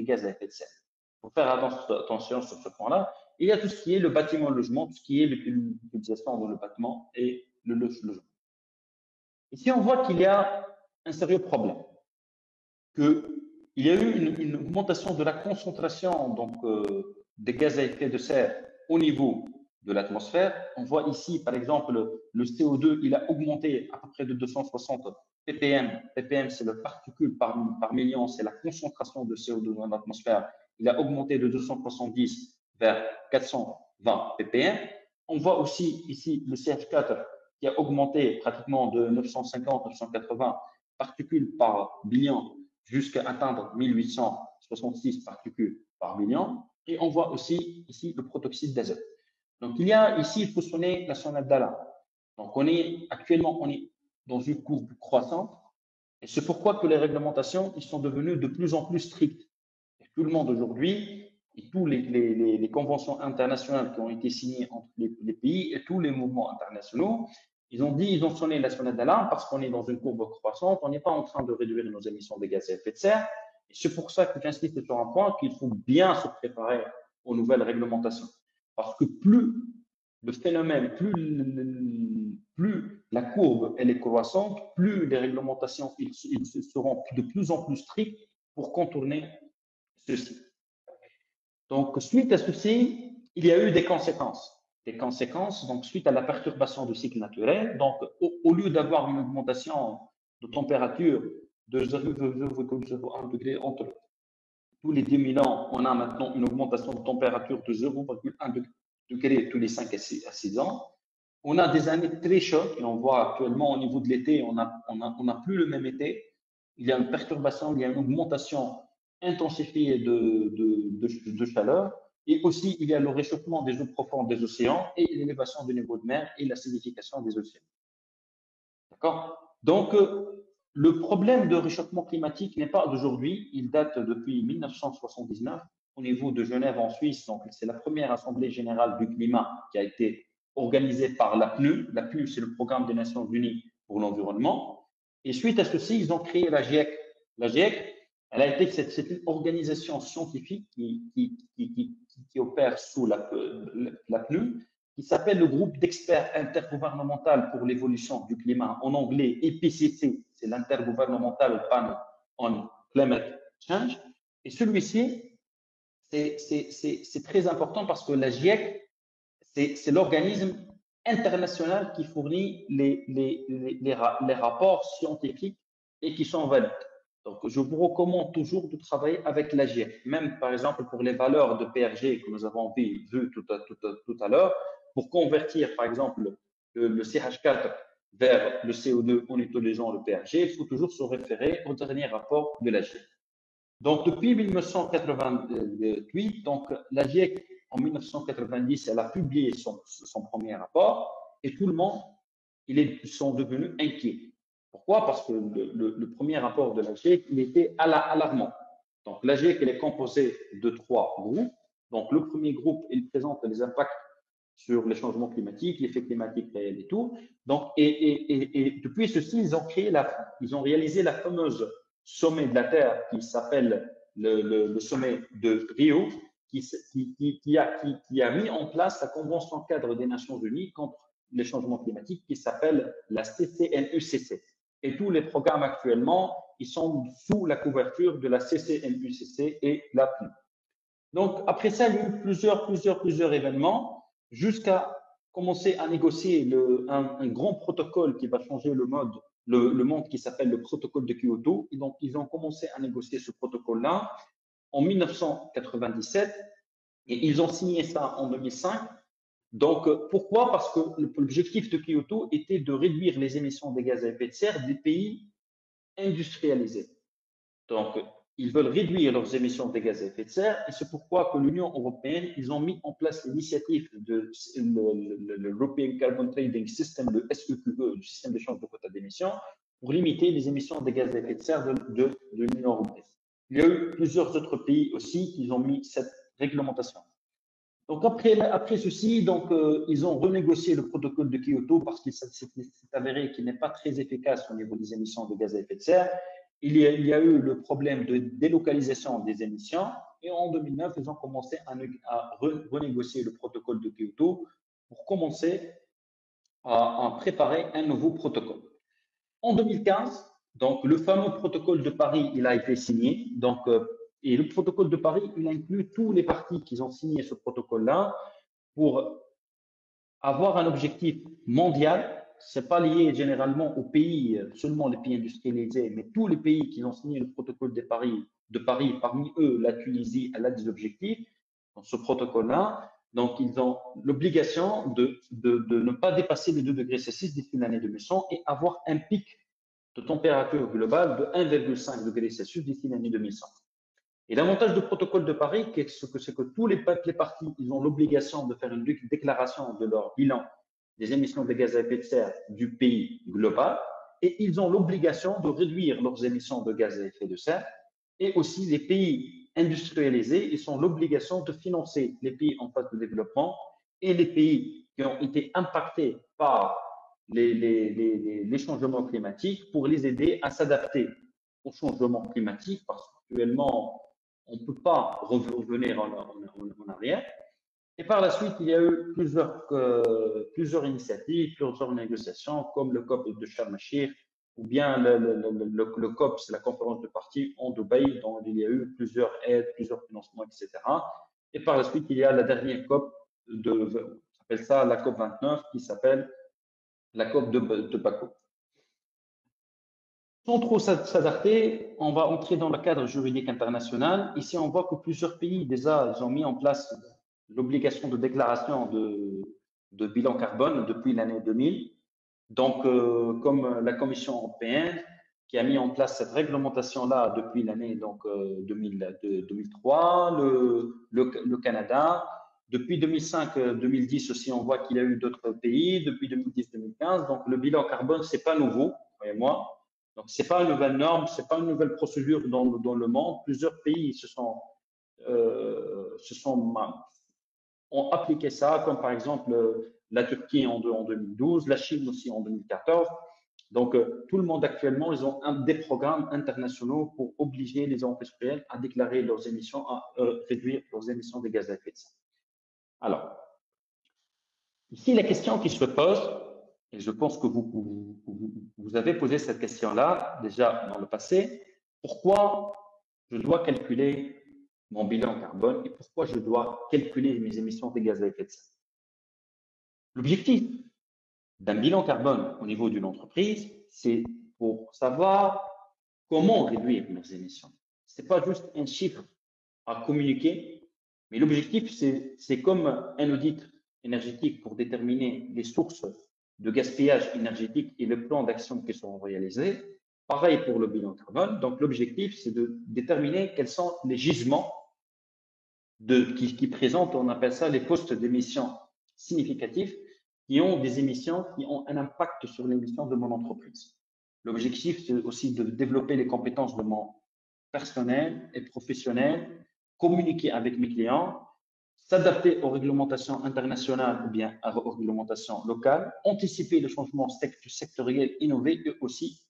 gaz à effet de serre. Il faut faire attention sur ce point-là. Il y a tout ce qui est le bâtiment-logement, tout ce qui est l'utilisation dans le bâtiment et le logement. Ici, on voit qu'il y a un sérieux problème, qu'il y a eu une augmentation de la concentration des gaz à effet de serre au niveau de l'atmosphère. On voit ici, par exemple, le CO2, il a augmenté à peu près de 260 ppm. ppm, c'est le particule par million, c'est la concentration de CO2 dans l'atmosphère. Il a augmenté de 270 vers 420 ppm. On voit aussi ici le CH4 qui a augmenté pratiquement de 950-980 particules par million jusqu'à atteindre 1866 particules par million. Et on voit aussi ici le protoxyde d'azote. Donc, il faut sonner la sonnette d'alarme. Donc, actuellement, on est dans une courbe croissante. Et c'est pourquoi que les réglementations, ils sont devenues de plus en plus strictes. Et tout le monde aujourd'hui, et tous les conventions internationales qui ont été signées entre les pays et tous les mouvements internationaux, ils ont sonné la sonnette d'alarme parce qu'on est dans une courbe croissante, on n'est pas en train de réduire nos émissions de gaz à effet de serre. Et c'est pour ça que j'insiste sur un point qu'il faut bien se préparer aux nouvelles réglementations. Parce que plus le phénomène, plus la courbe elle est croissante, plus les réglementations ils seront de plus en plus strictes pour contourner ceci. Donc, suite à ceci, il y a eu des conséquences. Donc, suite à la perturbation du cycle naturel, donc, au lieu d'avoir une augmentation de température de 0,01 degré entre tous les 10 000 ans, on a maintenant une augmentation de température de 0,1 degré tous les 5 à 6 ans. On a des années très chaudes et on voit actuellement au niveau de l'été, on n'a plus le même été. Il y a une perturbation, il y a une augmentation intensifiée de chaleur. Et aussi, il y a le réchauffement des eaux profondes des océans et l'élévation du niveau de mer et l'acidification des océans. D'accord? Donc, le problème de réchauffement climatique n'est pas d'aujourd'hui, il date depuis 1979 au niveau de Genève en Suisse. Donc, c'est la première assemblée générale du climat qui a été organisée par la PNU. La PNU, c'est le Programme des Nations Unies pour l'environnement. Et suite à ceci, ils ont créé la GIEC. La GIEC, c'est une organisation scientifique qui opère sous la PNU, qui s'appelle le groupe d'experts intergouvernemental pour l'évolution du climat, en anglais IPCC, c'est l'Intergovernmental Panel on Climate Change. Et celui-ci, c'est très important parce que la GIEC, c'est l'organisme international qui fournit les rapports scientifiques et qui sont valides. Donc, je vous recommande toujours de travailler avec la GIEC, même par exemple pour les valeurs de PRG que nous avons vues tout à l'heure, pour convertir par exemple le CH4 vers le CO2 en utilisant le PRG, il faut toujours se référer au dernier rapport de la GIEC. Donc, depuis 1988, donc, la GIEC, en 1990, elle a publié son premier rapport et tout le monde, ils sont devenus inquiets. Pourquoi? Parce que le premier rapport de la GIEC, il était alarmant. Donc, la GIEC, elle est composée de 3 groupes. Donc, le premier groupe, il présente les impacts sur les changements climatiques, l'effet climatique réel et tout. Donc, et depuis ceci, ils ont réalisé la fameuse sommet de la Terre qui s'appelle le sommet de Rio, qui a mis en place la Convention cadre des Nations Unies contre les changements climatiques qui s'appelle la CCNUCC. Et tous les programmes actuellement, ils sont sous la couverture de la CCNUCC et la PNU. Donc, après ça, il y a eu plusieurs événements jusqu'à commencer à négocier un grand protocole qui va changer le monde qui s'appelle le protocole de Kyoto. Et donc, ils ont commencé à négocier ce protocole-là. en 1997 et ils ont signé ça en 2005. Donc, pourquoi? Parce que l'objectif de Kyoto était de réduire les émissions de gaz à effet de serre des pays industrialisés. Donc, ils veulent réduire leurs émissions de gaz à effet de serre et c'est pourquoi que l'Union européenne, ils ont mis en place l'initiative de l'European Carbon Trading System, le SEQE, le système d'échange de quotas d'émissions, pour limiter les émissions de gaz à effet de serre de l'Union européenne. Il y a eu plusieurs autres pays aussi qui ont mis cette réglementation. Donc après ceci, donc, ils ont renégocié le protocole de Kyoto parce qu'il s'est avéré qu'il n'est pas très efficace au niveau des émissions de gaz à effet de serre. Il y a eu le problème de délocalisation des émissions et en 2009, ils ont commencé à renégocier le protocole de Kyoto pour commencer à préparer un nouveau protocole. En 2015, donc, le fameux protocole de Paris, il a été signé. Donc, et le protocole de Paris, il inclut tous les partis qui ont signé ce protocole-là pour avoir un objectif mondial. Ce n'est pas lié généralement aux pays, seulement les pays industrialisés, mais tous les pays qui ont signé le protocole de Paris, parmi eux, la Tunisie, elle a des objectifs dans ce protocole-là. Donc, ils ont l'obligation de ne pas dépasser les 2 degrés Celsius d'ici l'année 2100 et avoir un pic de température globale de 1,5 degré Celsius d'ici l'année 2100. Et l'avantage du protocole de Paris, c'est que tous les partis, ils ont l'obligation de faire une déclaration de leur bilan des émissions de gaz à effet de serre du pays global et ils ont l'obligation de réduire leurs émissions de gaz à effet de serre et aussi les pays industrialisés, ils ont l'obligation de financer les pays en phase de développement et les pays qui ont été impactés par les changements climatiques pour les aider à s'adapter aux changements climatiques parce qu'actuellement, on ne peut pas revenir en arrière. Et par la suite, il y a eu plusieurs initiatives, plusieurs négociations, comme le COP de Sharm el-Sheikh, ou bien le COP, c'est la conférence de parties en Dubaï, dont il y a eu plusieurs aides, plusieurs financements, etc. Et par la suite, il y a la dernière COP, on s'appelle ça la COP 29, qui s'appelle la COP de Bakou. Sans trop s'adapter, on va entrer dans le cadre juridique international. Ici, on voit que plusieurs pays, déjà, ils ont mis en place l'obligation de déclaration de bilan carbone depuis l'année 2000. Donc, comme la Commission européenne, qui a mis en place cette réglementation-là depuis l'année 2003, le Canada. Depuis 2005-2010 aussi, on voit qu'il y a eu d'autres pays, depuis 2010-2015. Donc, le bilan carbone, c'est pas nouveau, croyez-moi. Donc, ce n'est pas une nouvelle norme, ce n'est pas une nouvelle procédure dans le monde. Plusieurs pays ont appliqué ça, comme par exemple la Turquie en 2012, la Chine aussi en 2014. Donc, tout le monde actuellement, ils ont des programmes internationaux pour obliger les industriels à déclarer leurs émissions, à réduire leurs émissions de gaz à effet de serre. Alors, ici, la question qui se pose, et je pense que vous avez posé cette question-là déjà dans le passé, pourquoi je dois calculer mon bilan carbone et pourquoi je dois calculer mes émissions de gaz à effet de serre? L'objectif d'un bilan carbone au niveau d'une entreprise, c'est pour savoir comment réduire nos émissions. Ce n'est pas juste un chiffre à communiquer, mais l'objectif, c'est comme un audit énergétique pour déterminer les sources de gaspillage énergétique et le plan d'action qui seront réalisés. Pareil pour le bilan carbone. Donc, l'objectif, c'est de déterminer quels sont les gisements qui présentent, on appelle ça les postes d'émissions significatifs, qui ont des émissions qui ont un impact sur l'émission de mon entreprise. L'objectif, c'est aussi de développer les compétences de mon personnel et professionnel, communiquer avec mes clients, s'adapter aux réglementations internationales ou bien aux réglementations locales, anticiper les changements sectoriels, innover et aussi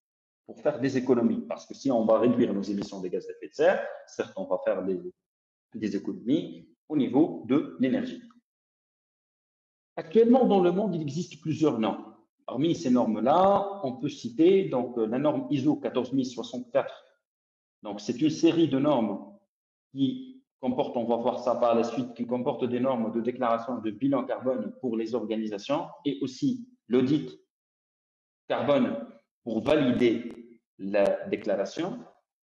pour faire des économies. Parce que si on va réduire nos émissions de gaz à effet de serre, certes, on va faire des économies au niveau de l'énergie. Actuellement, dans le monde, il existe plusieurs normes. Parmi ces normes-là, on peut citer donc la norme ISO 14064. Donc, c'est une série de normes qui comporte, on va voir ça par la suite, qui comporte des normes de déclaration de bilan carbone pour les organisations et aussi l'audit carbone pour valider la déclaration.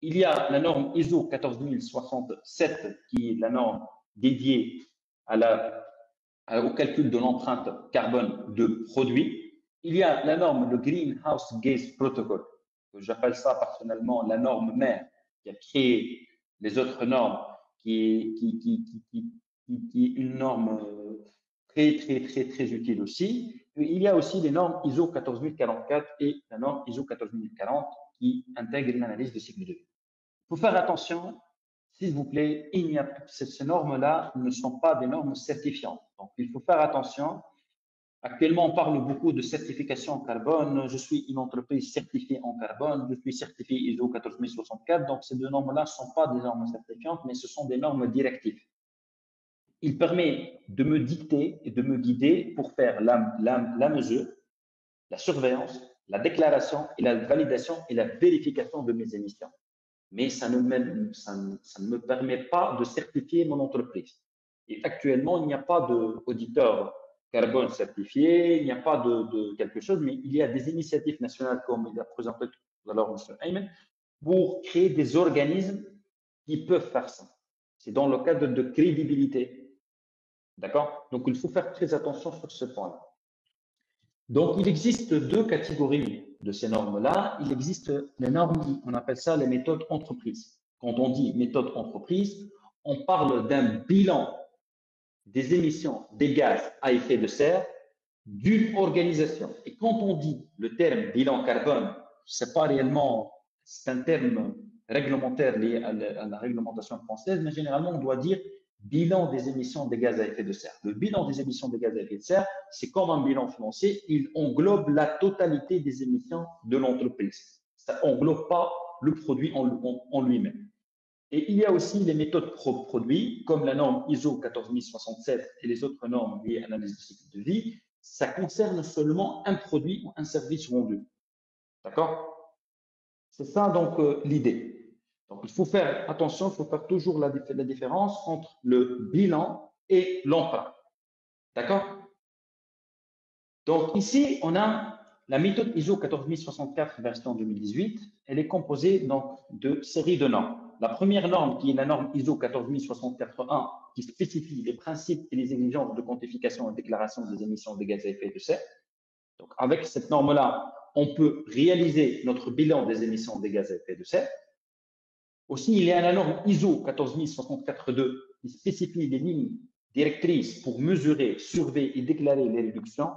il y a la norme ISO 14067 qui est la norme dédiée au calcul de l'empreinte carbone de produits. Il y a la norme, le Greenhouse Gas Protocol, que j'appelle ça personnellement la norme mère, qui a créé les autres normes, qui est une norme très utile aussi. Il y a aussi les normes ISO 14044 et la norme ISO 14040 qui intègrent l'analyse de cycle de vie. Il faut faire attention, s'il vous plaît, ces normes-là ne sont pas des normes certifiantes. Donc, il faut faire attention. Actuellement, on parle beaucoup de certification en carbone. Je suis une entreprise certifiée en carbone. Je suis certifié ISO 14064. Donc, ces deux normes-là ne sont pas des normes certifiantes, mais ce sont des normes directives. Il permet de me dicter et de me guider pour faire la mesure, la surveillance, la déclaration et la validation et la vérification de mes émissions. Mais ça ne me permet pas de certifier mon entreprise. Et actuellement, il n'y a pas d'auditeur carbone certifié, il n'y a pas de quelque chose, mais il y a des initiatives nationales, comme il a présenté tout à l'heure M. Ayman, pour créer des organismes qui peuvent faire ça. C'est dans le cadre de crédibilité. D'accord? Donc, il faut faire très attention sur ce point-là. Donc, il existe deux catégories de ces normes-là. Il existe les normes, on appelle ça les méthodes entreprises. Quand on dit méthode entreprise, on parle d'un bilan des émissions des gaz à effet de serre d'une organisation. Et quand on dit le terme bilan carbone, c'est pas réellement, c'est un terme réglementaire lié à la réglementation française, mais généralement, on doit dire bilan des émissions de gaz à effet de serre. Le bilan des émissions de gaz à effet de serre, c'est comme un bilan financier, il englobe la totalité des émissions de l'entreprise. Ça englobe pas le produit en lui-même. Et il y a aussi les méthodes produits, comme la norme ISO 14067 et les autres normes liées à l'analyse du cycle de vie. Ça concerne seulement un produit ou un service rendu. D'accord? C'est ça donc l'idée. Donc il faut faire attention, il faut faire toujours la différence entre le bilan et l'emprunt. D'accord? Donc ici, on a la méthode ISO 14064 version 2018. Elle est composée donc de séries de normes. La première norme, qui est la norme ISO 14064-1, qui spécifie les principes et les exigences de quantification et déclaration des émissions de gaz à effet de serre. Donc, avec cette norme-là, on peut réaliser notre bilan des émissions de gaz à effet de serre. Aussi, il y a la norme ISO 14064-2 qui spécifie les lignes directrices pour mesurer, surveiller et déclarer les réductions,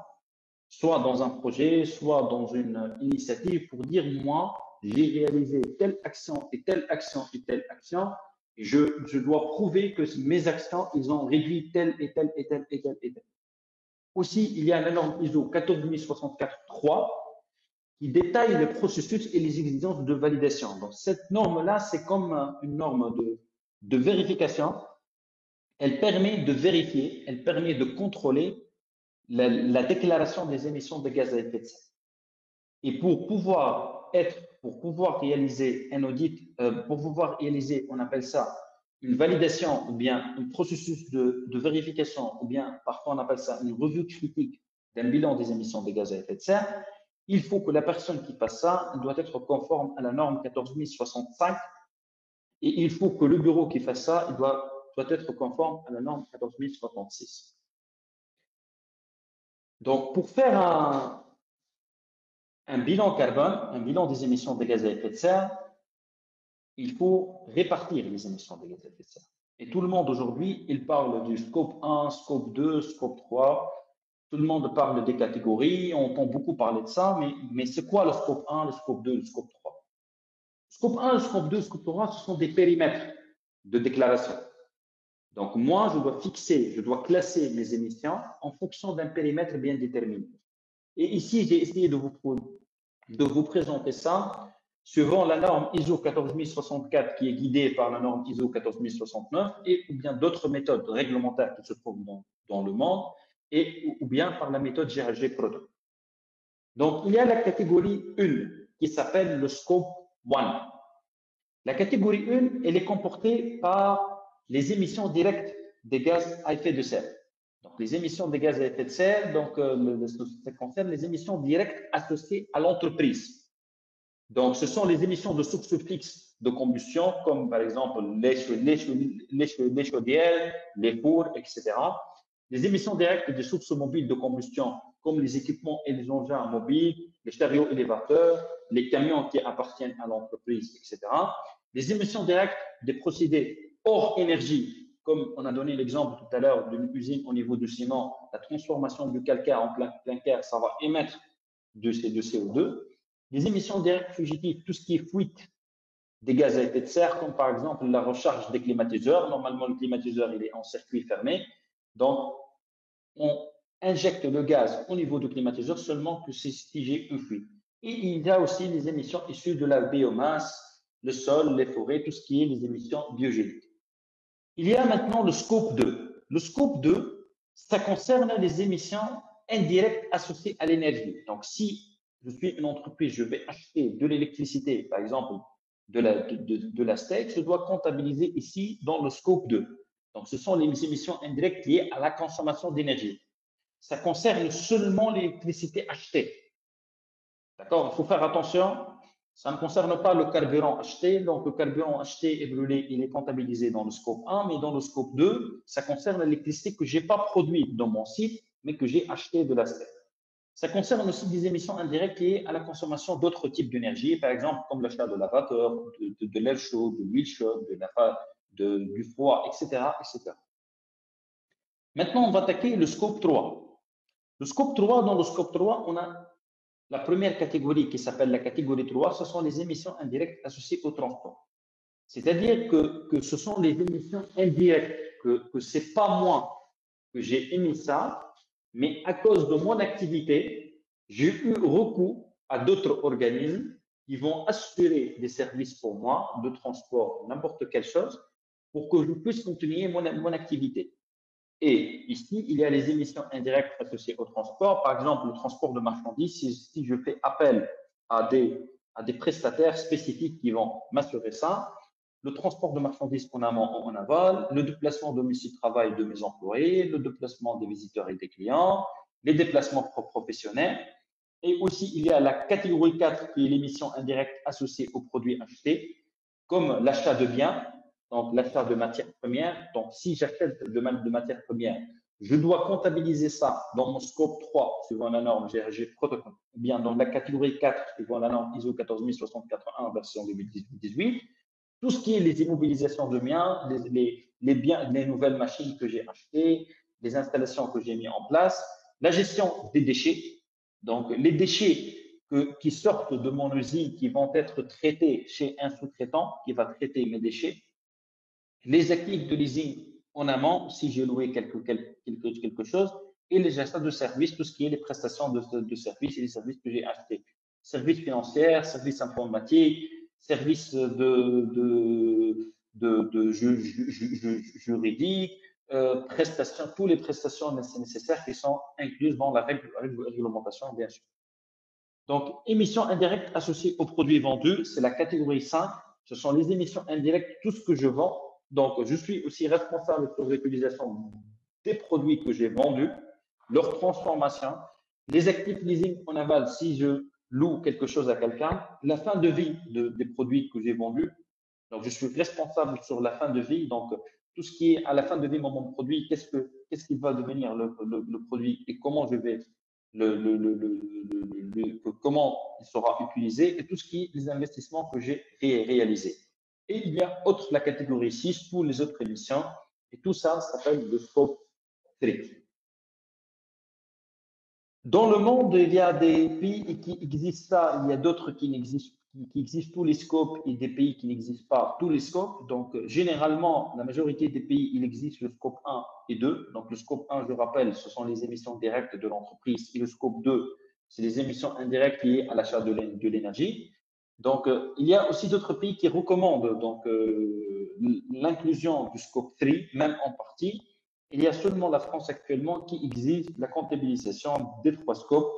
soit dans un projet, soit dans une initiative, pour dire, moi, j'ai réalisé telle action et telle action et telle action, et je dois prouver que mes actions, ils ont réduit telle et telle et telle et telle et telle. Aussi, il y a la norme ISO 14064-3 qui détaille le processus et les exigences de validation. Donc, cette norme-là, c'est comme une norme de vérification. Elle permet de vérifier, elle permet de contrôler la déclaration des émissions de gaz à effet de serre. Et pour pouvoir réaliser un audit, pour pouvoir réaliser, on appelle ça une validation ou bien un processus de vérification ou bien parfois on appelle ça une revue critique d'un bilan des émissions de gaz à effet de serre, il faut que la personne qui fasse ça doit être conforme à la norme 14065 et il faut que le bureau qui fasse ça il doit être conforme à la norme 14066. Donc, pour faire un bilan carbone, un bilan des émissions de gaz à effet de serre, il faut répartir les émissions de gaz à effet de serre. Et tout le monde aujourd'hui, il parle du scope 1, scope 2, scope 3. Tout le monde parle des catégories, on entend beaucoup parler de ça, mais c'est quoi le scope 1, le scope 2, le scope 3? Scope 1, le scope 2, le scope 3, ce sont des périmètres de déclaration. Donc, moi, je dois classer mes émissions en fonction d'un périmètre bien déterminé. Et ici, j'ai essayé de vous présenter ça suivant la norme ISO 14064 qui est guidée par la norme ISO 14069 et ou bien d'autres méthodes réglementaires qui se trouvent dans le monde et ou bien par la méthode GHG Protocol. Donc, il y a la catégorie 1 qui s'appelle le scope 1. La catégorie 1, elle est comportée par les émissions directes des gaz à effet de serre. Donc, les émissions de gaz à effet de serre, donc, ça concerne les émissions directes associées à l'entreprise. Donc, ce sont les émissions de sources fixes de combustion, comme par exemple les chaudières, les fours, etc. Les émissions directes des sources mobiles de combustion, comme les équipements et les engins mobiles, les chariots et les vapeurs, les camions qui appartiennent à l'entreprise, etc. Les émissions directes des procédés hors énergie, comme on a donné l'exemple tout à l'heure d'une usine au niveau du ciment, la transformation du calcaire en clinker, ça va émettre de CO2. Les émissions directes fugitives, tout ce qui est fuite des gaz à effet de serre, comme par exemple la recharge des climatiseurs. Normalement, le climatiseur, il est en circuit fermé. Donc, on injecte le gaz au niveau du climatiseur seulement que si j'ai une fuite. Et il y a aussi les émissions issues de la biomasse, le sol, les forêts, tout ce qui est les émissions biogéniques. Il y a maintenant le scope 2. Le scope 2, ça concerne les émissions indirectes associées à l'énergie. Donc, si je suis une entreprise, je vais acheter de l'électricité, par exemple de la steak, je dois comptabiliser ici dans le scope 2. Donc, ce sont les émissions indirectes liées à la consommation d'énergie. Ça concerne seulement l'électricité achetée. D'accord? Il faut faire attention. Ça ne concerne pas le carburant acheté. Donc, le carburant acheté et brûlé, il est comptabilisé dans le scope 1, mais dans le scope 2, ça concerne l'électricité que je n'ai pas produite dans mon site, mais que j'ai acheté de la STEP. Ça concerne aussi des émissions indirectes liées à la consommation d'autres types d'énergie, par exemple, comme l'achat de la vapeur, de l'air chaud, de l'huile chaude, du froid, etc., etc. Maintenant, on va attaquer le scope 3. Le scope 3, dans le scope 3, on a la première catégorie qui s'appelle la catégorie 3, ce sont les émissions indirectes associées au transport. C'est-à-dire que ce sont les émissions indirectes, que ce n'est pas moi que j'ai émis ça, mais à cause de mon activité, j'ai eu recours à d'autres organismes qui vont assurer des services pour moi, de transport, n'importe quelle chose, pour que je puisse continuer mon activité. Et ici, il y a les émissions indirectes associées au transport. Par exemple, le transport de marchandises, si je fais appel à des prestataires spécifiques qui vont m'assurer ça, le transport de marchandises en amont ou en aval, le déplacement domicile-travail de mes employés, le déplacement des visiteurs et des clients, les déplacements professionnels. Et aussi, il y a la catégorie 4 qui est l'émission indirecte associée aux produits achetés, comme l'achat de biens, donc l'achat de matières premières. Donc, si j'achète de matières premières, je dois comptabiliser ça dans mon scope 3, suivant la norme GRG Protocol, ou bien dans la catégorie 4, suivant la norme ISO 14064-1, version 2018. Tout ce qui est les immobilisations de biens, les biens, les nouvelles machines que j'ai achetées, les installations que j'ai mises en place, la gestion des déchets. Donc, les déchets qui sortent de mon usine, qui vont être traités chez un sous-traitant qui va traiter mes déchets, les actifs de leasing en amont, si j'ai loué quelque chose, et les achats de services, tout ce qui est les prestations de services et les services que j'ai achetés. Services financiers, services informatiques, services juridiques, prestations, toutes les prestations nécessaires qui sont incluses dans la réglementation, bien sûr. Donc, émissions indirectes associées aux produits vendus, c'est la catégorie 5. Ce sont les émissions indirectes, tout ce que je vends. Donc, je suis aussi responsable pour l'utilisation des produits que j'ai vendus, leur transformation, les actifs leasing en aval si je loue quelque chose à quelqu'un, la fin de vie des produits que j'ai vendus. Donc, je suis responsable sur la fin de vie. Donc, tout ce qui est à la fin de vie de mon produit, qu'est-ce qui va devenir le produit et comment je vais comment il sera utilisé et tout ce qui est les investissements que j'ai réalisés. Et il y a la catégorie 6, tous les autres émissions, et tout ça s'appelle le scope 3. Dans le monde, il y a des pays qui existent ça, il y a d'autres qui existent tous les scopes et des pays qui n'existent pas tous les scopes. Donc, généralement, la majorité des pays, il existe le scope 1 et 2. Donc, le scope 1, je rappelle, ce sont les émissions directes de l'entreprise. Et le scope 2, c'est les émissions indirectes liées à l'achat de l'énergie. Donc, il y a aussi d'autres pays qui recommandent l'inclusion du scope 3, même en partie. Il y a seulement la France actuellement qui exige la comptabilisation des 3 scopes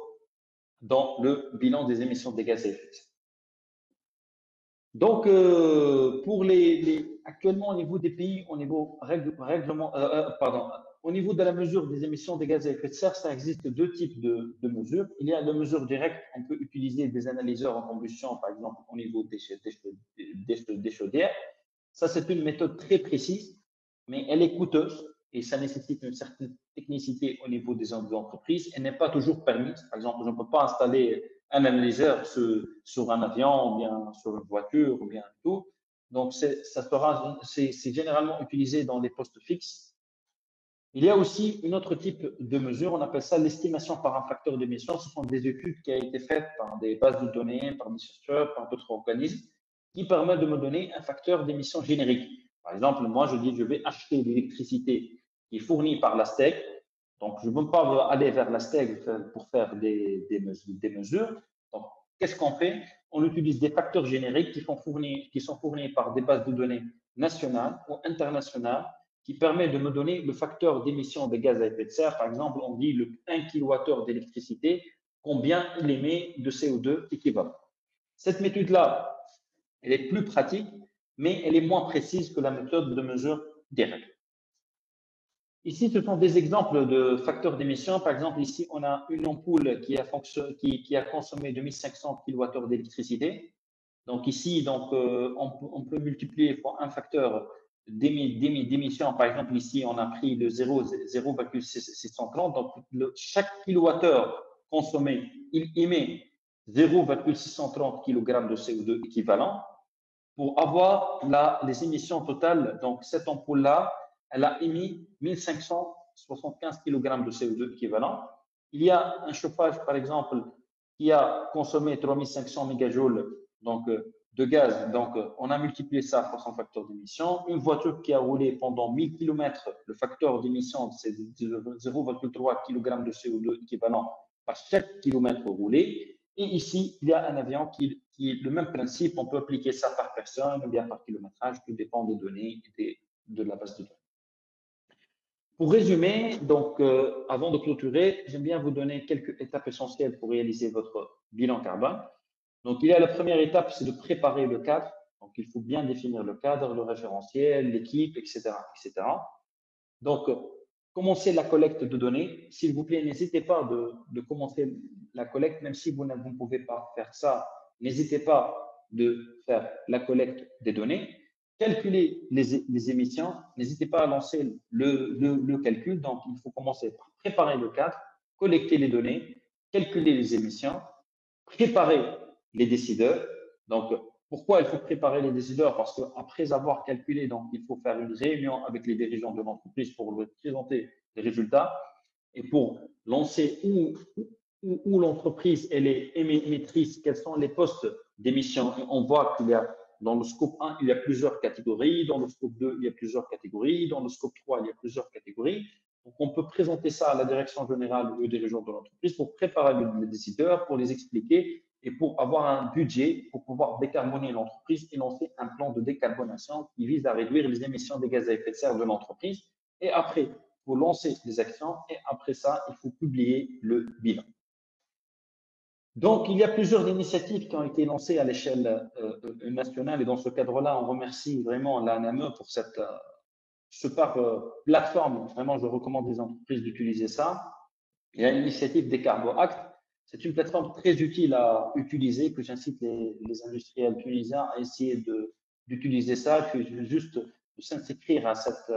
dans le bilan des émissions de gaz à effet de serre. Donc, actuellement, au niveau des pays, au niveau au niveau de la mesure des émissions de gaz à effet de serre, ça existe deux types de mesures. Il y a la mesure directe, on peut utiliser des analyseurs en combustion, par exemple, au niveau des chaudières. Ça, c'est une méthode très précise, mais elle est coûteuse et ça nécessite une certaine technicité au niveau des entreprises. Elle n'est pas toujours permise. Par exemple, je ne peux pas installer un analyseur sur un avion ou bien sur une voiture ou bien tout. Donc, c'est généralement utilisé dans les postes fixes. Il y a aussi un autre type de mesure, on appelle ça l'estimation par un facteur d'émission. Ce sont des études qui ont été faites par des bases de données, par des chercheurs, par d'autres organismes, qui permettent de me donner un facteur d'émission générique. Par exemple, moi, je dis, je vais acheter de l'électricité qui est fournie par la STEC. Donc, je ne veux pas aller vers la STEC pour faire des mesures. Donc, qu'est-ce qu'on fait? On utilise des facteurs génériques qui sont fournis par des bases de données nationales ou internationales qui permet de me donner le facteur d'émission de gaz à effet de serre. Par exemple, on dit le 1 kWh d'électricité, combien il émet de CO2 équivalent. Cette méthode-là, elle est plus pratique, mais elle est moins précise que la méthode de mesure directe. Ici, ce sont des exemples de facteurs d'émission. Par exemple, ici, on a une ampoule qui a consommé 2500 kWh d'électricité. Donc ici, on peut multiplier par un facteur d'émission. Par exemple, ici, on a pris le 0,630. Donc, chaque kilowattheure consommé, il émet 0,630 kg de CO2 équivalent. Pour avoir les émissions totales, donc cette ampoule-là, elle a émis 1575 kg de CO2 équivalent. Il y a un chauffage, par exemple, qui a consommé 3500 mégajoules donc, de gaz. Donc, on a multiplié ça par son facteur d'émission. Une voiture qui a roulé pendant 1000 km, le facteur d'émission, c'est 0,3 kg de CO2 équivalent par chaque kilomètre roulé. Et ici, il y a un avion qui est le même principe. On peut appliquer ça par personne ou bien par kilométrage, tout dépend des données et de la base de données. Pour résumer, donc, avant de clôturer, j'aime bien vous donner quelques étapes essentielles pour réaliser votre bilan carbone. Donc, il y a la première étape, c'est de préparer le cadre. Donc, il faut bien définir le cadre, le référentiel, l'équipe, etc., etc. Donc, commencez la collecte de données. S'il vous plaît, n'hésitez pas de commencer la collecte, même si vous ne pouvez pas faire ça. N'hésitez pas de faire la collecte des données. Calculer les émissions. N'hésitez pas à lancer le calcul. Donc, il faut commencer par préparer le cadre, collecter les données, calculer les émissions, préparer les décideurs. Donc, pourquoi il faut préparer les décideurs? Parce qu'après avoir calculé, donc, il faut faire une réunion avec les dirigeants de l'entreprise pour leur présenter les résultats et pour lancer où l'entreprise elle est émettrice, quels sont les postes d'émission. On voit qu'il y a dans le scope 1, il y a plusieurs catégories, dans le scope 2, il y a plusieurs catégories, dans le scope 3, il y a plusieurs catégories. Donc, on peut présenter ça à la direction générale ou aux dirigeants de l'entreprise pour préparer les décideurs, pour les expliquer et pour avoir un budget pour pouvoir décarboner l'entreprise et lancer un plan de décarbonation qui vise à réduire les émissions de gaz à effet de serre de l'entreprise. Et après, il faut lancer les actions et après ça, il faut publier le bilan. Donc, il y a plusieurs initiatives qui ont été lancées à l'échelle nationale et dans ce cadre-là, on remercie vraiment l'ANME pour cette plateforme. Vraiment, je recommande aux entreprises d'utiliser ça. Il y a l'initiative Décarbo Act. C'est une plateforme très utile à utiliser, que j'incite les industriels tunisiens à essayer d'utiliser ça, que juste de s'inscrire à cette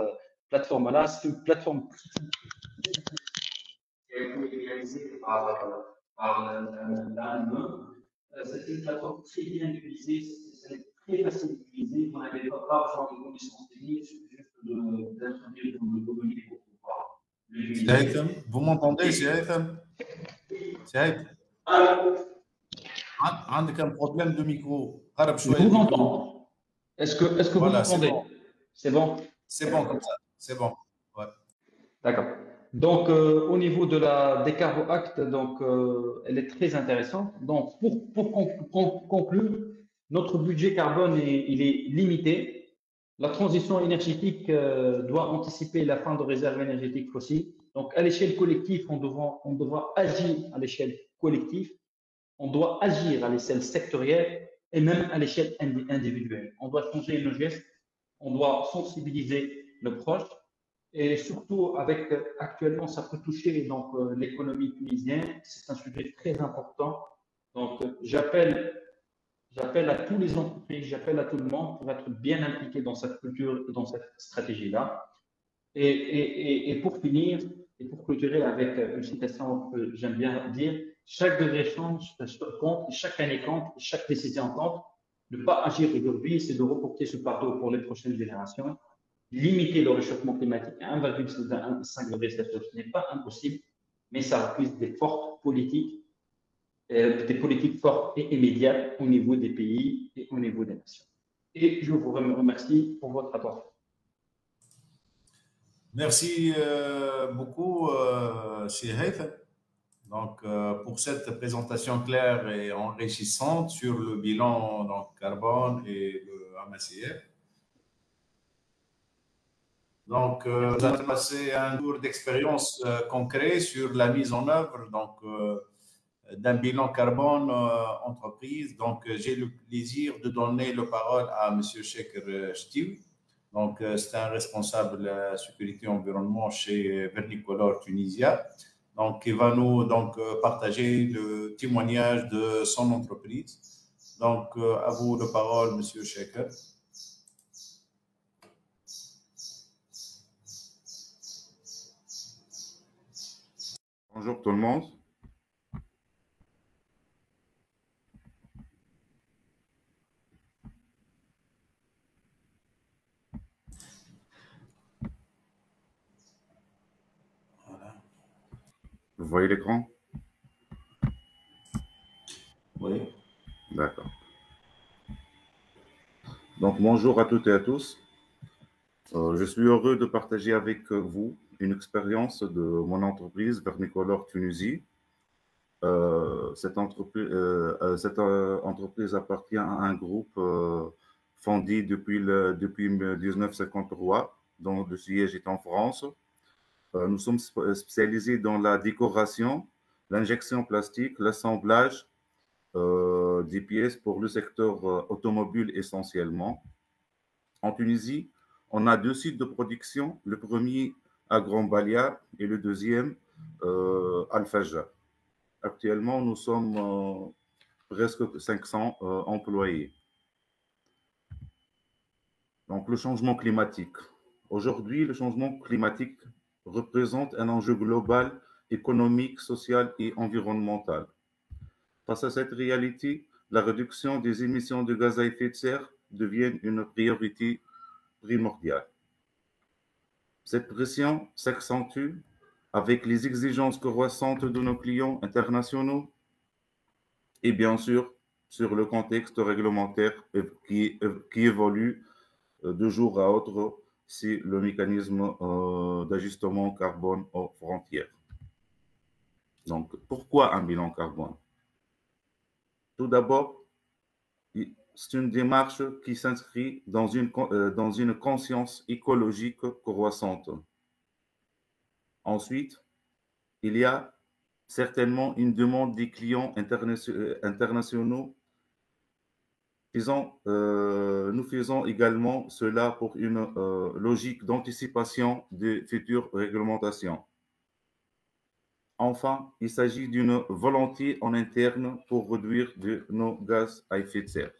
plateforme-là. C'est une plateforme qui a été réalisée par l'ANME. C'est une plateforme très bien utilisée, c'est très facile d'utiliser. Vous n'avez pas besoin de connaissances techniques, juste d'introduire vos données pour pouvoir l'utiliser. Vous m'entendez, Saïd? عندك un problème de micro. Je vous entends. Est-ce que vous m'entendez? C'est bon? C'est bon comme ça. C'est bon. Ouais. D'accord. Donc, au niveau de la Décarbo Act, donc, elle est très intéressante. Donc, pour conclure, notre budget carbone, il est limité. La transition énergétique doit anticiper la fin de réserves énergétiques fossiles. Donc, à l'échelle collective, on devra agir à l'échelle collective. On doit agir à l'échelle sectorielle et même à l'échelle individuelle. On doit changer nos gestes. On doit sensibiliser le proche. Et surtout, avec actuellement, ça peut toucher donc l'économie tunisienne. C'est un sujet très important. Donc, j'appelle à tous les entreprises, j'appelle à tout le monde pour être bien impliqué dans cette culture, dans cette stratégie-là. Et pour finir, et pour clôturer avec une citation que j'aime bien dire, chaque degré change compte, chaque année compte, chaque décision compte. Ne pas agir aujourd'hui, c'est de reporter ce fardeau pour les prochaines générations. Limiter le réchauffement climatique à 1,5 degré Celsius n'est pas impossible, mais ça requiert des politiques fortes et immédiates au niveau des pays et au niveau des nations. Et je vous remercie pour votre attention. Merci beaucoup, chez Haytham. Donc, pour cette présentation claire et enrichissante sur le bilan donc, carbone et le MACF. Donc, vous avez passé un tour d'expérience concret sur la mise en œuvre d'un bilan carbone entreprise. Donc, j'ai le plaisir de donner la parole à M. Sheker Chtiwi. Donc, c'est un responsable de la sécurité environnement chez Vernicolor Tunisia. Donc, il va nous partager le témoignage de son entreprise. Donc, à vous la parole, M. Sheker. Bonjour tout le monde. Voilà. Vous voyez l'écran? Oui. D'accord. Donc, bonjour à toutes et à tous. Je suis heureux de partager avec vous une expérience de mon entreprise Vernicolor Tunisie. Cette entreprise appartient à un groupe fondé depuis 1953, dont le siège est en France. Nous sommes spécialisés dans la décoration, l'injection plastique, l'assemblage des pièces pour le secteur automobile essentiellement. En Tunisie, on a 2 sites de production, le premier à Grand Balia et le deuxième à Al-Fajr. Actuellement, nous sommes presque 500 employés. Donc, le changement climatique. Aujourd'hui, le changement climatique représente un enjeu global, économique, social et environnemental. Face à cette réalité, la réduction des émissions de gaz à effet de serre devient une priorité primordiale. Cette pression s'accentue avec les exigences croissantes de nos clients internationaux et bien sûr sur le contexte réglementaire qui évolue de jour à autre, c'est le mécanisme d'ajustement carbone aux frontières. Donc, pourquoi un bilan carbone? Tout d'abord, c'est une démarche qui s'inscrit dans une conscience écologique croissante. Ensuite, il y a certainement une demande des clients internationaux. Nous faisons également cela pour une logique d'anticipation des futures réglementations. Enfin, il s'agit d'une volonté en interne pour réduire nos gaz à effet de serre.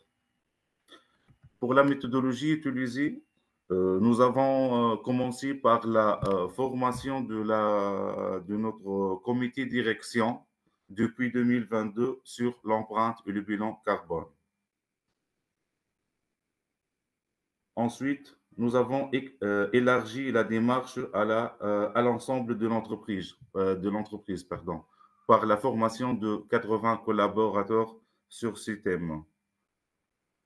Pour la méthodologie utilisée, nous avons commencé par la formation de notre comité de direction depuis 2022 sur l'empreinte et le bilan carbone. Ensuite, nous avons élargi la démarche à l'ensemble de l'entreprise, par la formation de 80 collaborateurs sur ces thèmes.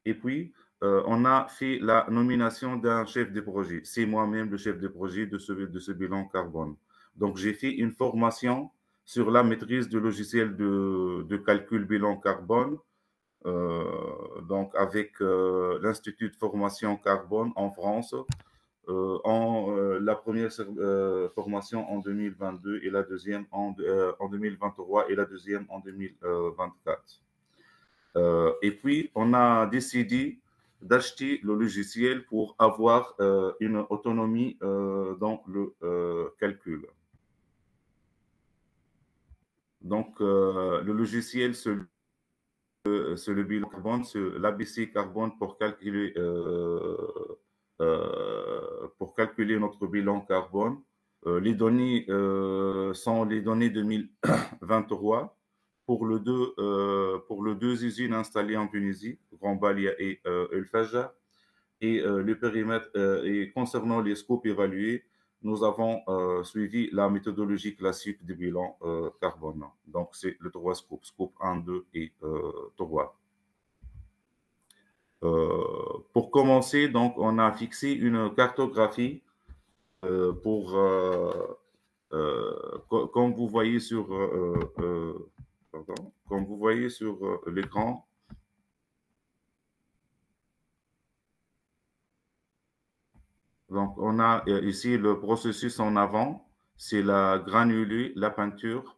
Et puis, on a fait la nomination d'un chef de projet. C'est moi-même le chef de projet de ce bilan carbone. Donc, j'ai fait une formation sur la maîtrise du logiciel de calcul bilan carbone, donc avec l'Institut de formation carbone en France, la première formation en 2022 et la deuxième en 2023 et la deuxième en 2024. Et puis, on a décidé d'acheter le logiciel pour avoir une autonomie dans le calcul. Donc, le logiciel, c'est le bilan carbone, c'est l'ABC carbone pour calculer notre bilan carbone. Les données sont les données 2023 pour les deux usines installées en Tunisie, Grand Balia et El Fajra. Et le périmètre, et concernant les scopes évalués, nous avons suivi la méthodologie classique du bilan carbone. Donc, c'est le 3 scopes, scope 1, 2 et 3. Pour commencer, donc, on a fixé une cartographie pour, comme vous voyez sur, comme vous voyez sur l'écran. Donc, on a ici le processus en avant, c'est la granulée, la peinture.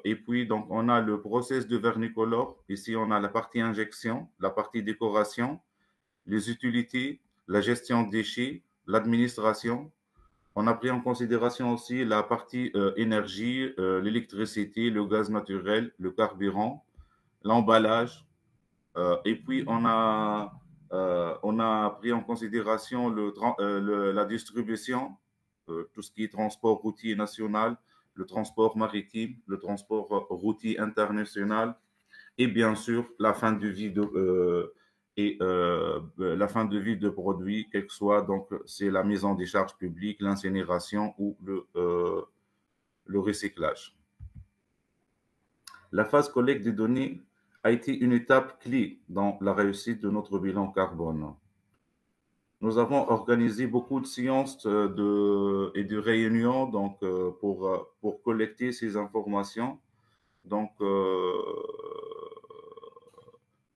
Et puis, donc, on a le process de vernicolore. Ici, on a la partie injection, la partie décoration, les utilités, la gestion de déchets, l'administration. On a pris en considération aussi la partie énergie, l'électricité, le gaz naturel, le carburant, l'emballage. Et puis, on a pris en considération la distribution, tout ce qui est transport routier national, le transport maritime, le transport routier international et bien sûr la fin de vie la fin de vie de produits, quel que soit. Donc, c'est la mise en décharge publique, l'incinération ou le recyclage. La phase collecte des données a été une étape clé dans la réussite de notre bilan carbone. Nous avons organisé beaucoup de séances et de réunions donc, pour collecter ces informations. Donc,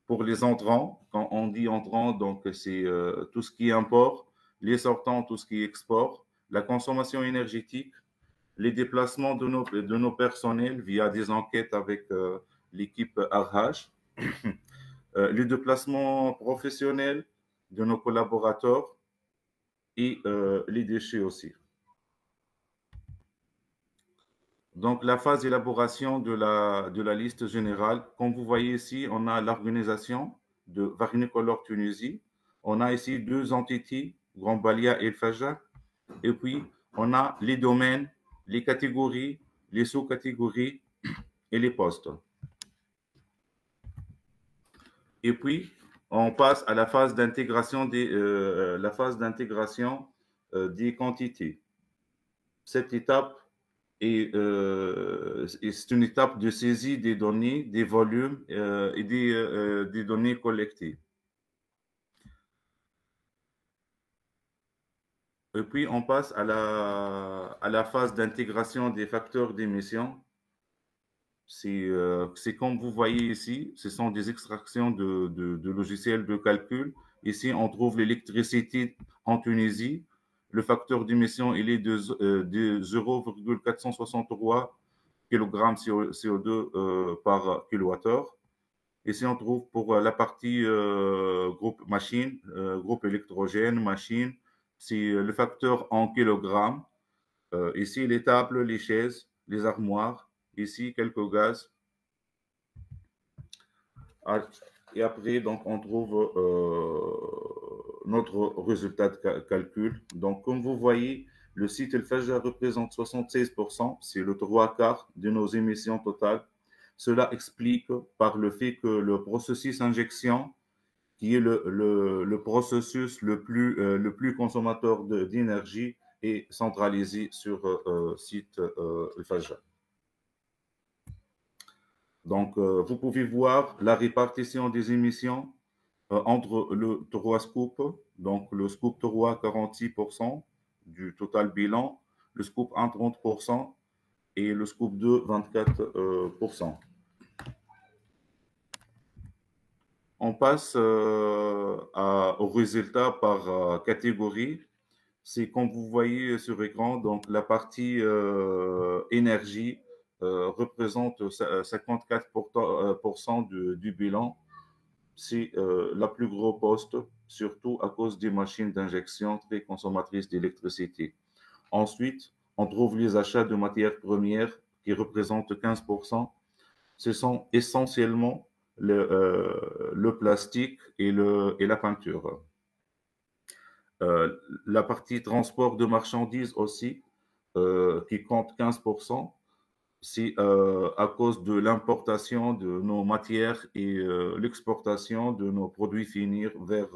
pour les entrants, quand on dit entrants, donc c'est tout ce qui est import, les sortants, tout ce qui est export, la consommation énergétique, les déplacements de nos personnels via des enquêtes avec l'équipe RH, les déplacements professionnels de nos collaborateurs et les déchets aussi. Donc, la phase d'élaboration de la liste générale, comme vous voyez ici, on a l'organisation de Varnicolore Tunisie. On a ici deux entités, Grand Balia et El Fajra. Et puis, on a les domaines, les catégories, les sous-catégories et les postes. Et puis, on passe à la phase d'intégration des quantités. Cette étape et c'est une étape de saisie des données, des volumes et des données collectées. Et puis, on passe à la phase d'intégration des facteurs d'émission. C'est comme vous voyez ici, ce sont des extractions de logiciels de calcul. Ici, on trouve l'électricité en Tunisie. Le facteur d'émission, il est de 0,463 kg CO2 par kilowattheure. Ici, on trouve pour la partie groupe machine, groupe électrogène, machine, c'est le facteur en kilogrammes. Ici, les tables, les chaises, les armoires. Ici, quelques gaz. Et après, donc, on trouve notre résultat de calcul. Donc, comme vous voyez, le site El Fajra représente 76%, c'est le 3/4 de nos émissions totales. Cela explique par le fait que le processus injection, qui est le processus le plus consommateur d'énergie, est centralisé sur site El Fajra. Donc, vous pouvez voir la répartition des émissions entre le 3 scoop, donc le scoop 3, 46% du total bilan, le scoop 1, 30% et le scoop 2, 24%. On passe au résultat par catégorie. C'est comme vous voyez sur écran, donc la partie énergie représente 54% du bilan. c'est la plus gros poste, surtout à cause des machines d'injection très consommatrices d'électricité. Ensuite, on trouve les achats de matières premières qui représentent 15%. Ce sont essentiellement le plastique et la peinture. La partie transport de marchandises aussi, qui compte 15%, c'est à cause de l'importation de nos matières et l'exportation de nos produits finis vers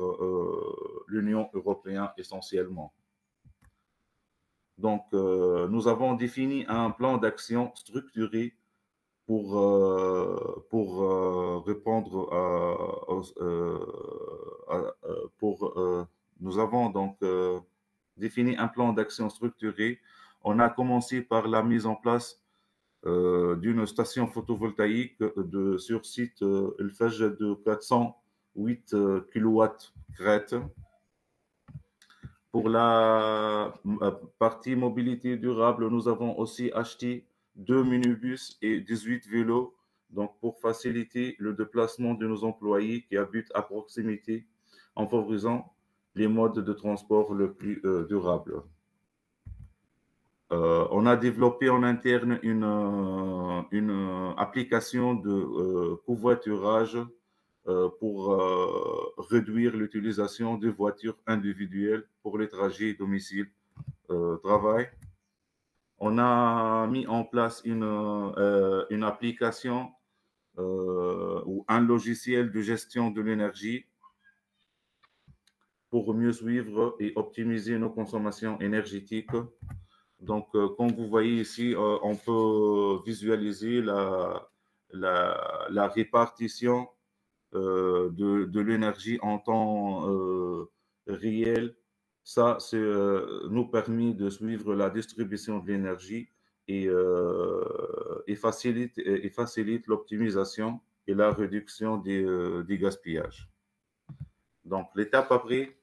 l'Union européenne essentiellement. Donc, nous avons défini un plan d'action structuré pour répondre nous avons donc défini un plan d'action structuré. On a commencé par la mise en place d'une station photovoltaïque sur site El Fajr de 408 kW crête. Pour la partie mobilité durable, nous avons aussi acheté 2 minibus et 18 vélos, donc pour faciliter le déplacement de nos employés qui habitent à proximité, en favorisant les modes de transport le plus durables. On a développé en interne une application de covoiturage pour réduire l'utilisation des voitures individuelles pour les trajets domicile-travail. On a mis en place une application ou un logiciel de gestion de l'énergie pour mieux suivre et optimiser nos consommations énergétiques. Donc, comme vous voyez ici, on peut visualiser la répartition de l'énergie en temps réel. Ça nous permet de suivre la distribution de l'énergie et facilite l'optimisation et la réduction des gaspillages. Donc, l'étape après,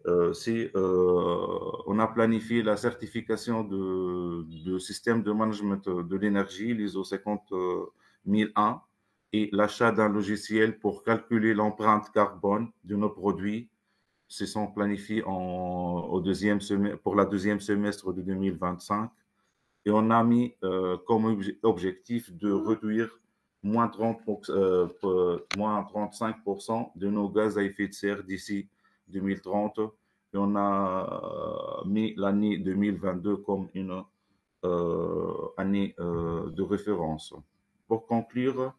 on a planifié la certification de système de management de l'énergie, l'ISO 50001, et l'achat d'un logiciel pour calculer l'empreinte carbone de nos produits. Se sont planifiés pour la deuxième semestre de 2025. Et on a mis comme objectif de réduire moins 35% de nos gaz à effet de serre d'ici 2030. Et on a mis l'année 2022 comme une année de référence. Pour conclure,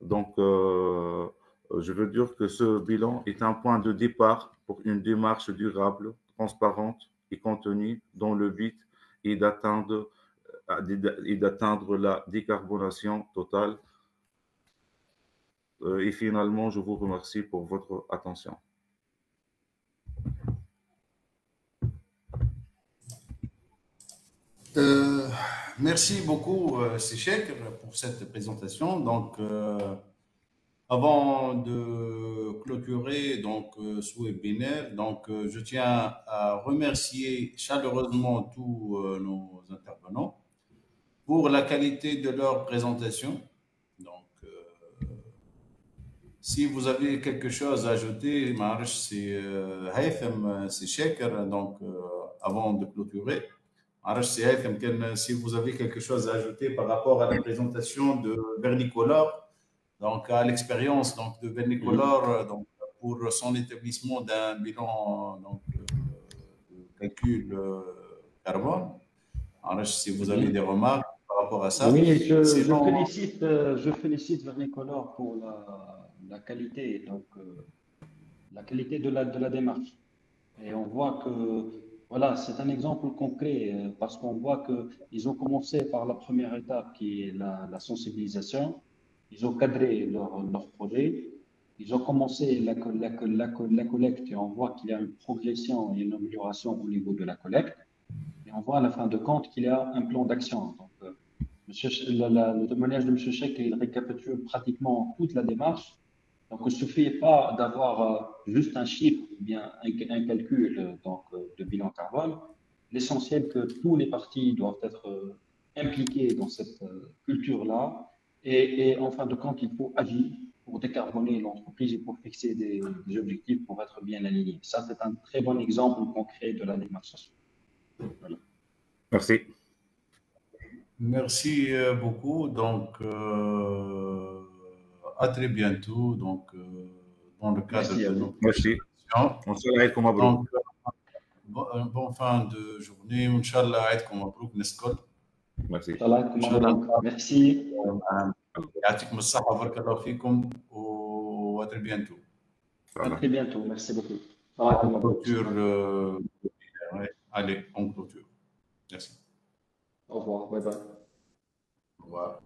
donc, je veux dire que ce bilan est un point de départ pour une démarche durable, transparente et contenue dont le but est d'atteindre la décarbonation totale. Et finalement, je vous remercie pour votre attention. Merci beaucoup, Séchec, pour cette présentation. Donc, avant de clôturer ce webinaire, je tiens à remercier chaleureusement tous nos intervenants pour la qualité de leur présentation. Donc, si vous avez quelque chose à ajouter, c'est Haytham, c'est Shaker, donc avant de clôturer. Si vous avez quelque chose à ajouter par rapport à la présentation de Vernicolor, donc à l'expérience de Vernicolor pour son établissement d'un bilan de calcul carbone. Alors, si vous avez des remarques par rapport à ça. Oui, je félicite Vernicolor pour la qualité, la qualité de la démarche. Et on voit que voilà, c'est un exemple concret parce qu'on voit qu'ils ont commencé par la première étape qui est la sensibilisation. Ils ont cadré leur projet. Ils ont commencé la collecte et on voit qu'il y a une progression et une amélioration au niveau de la collecte. Et on voit à la fin de compte qu'il y a un plan d'action. Donc, le témoignage de M. Cheikh, il récapitule pratiquement toute la démarche. Donc, il ne suffit pas d'avoir juste un chiffre ou bien un calcul de bilan carbone. L'essentiel que tous les partis doivent être impliqués dans cette culture-là. Et en fin de compte, il faut agir pour décarboner l'entreprise et pour fixer des objectifs pour être bien alignés. Ça, c'est un très bon exemple concret de la démarche sociale. Voilà. Merci. Merci beaucoup. Donc, à très bientôt. Donc, dans le cadre Merci à de vous. nos Merci. questions. Inch'Allah, عيدكم مبروك. Donc, bonne fin de journée. Inch'Allah, عيدكم مبروك نسكت. Merci. Merci. يعطيكم الصحة وبارك الله فيكم و à très bientôt. À très bientôt. Merci beaucoup. On clôture. Allez, on clôture. Merci. Au revoir. Bye bye. Au revoir.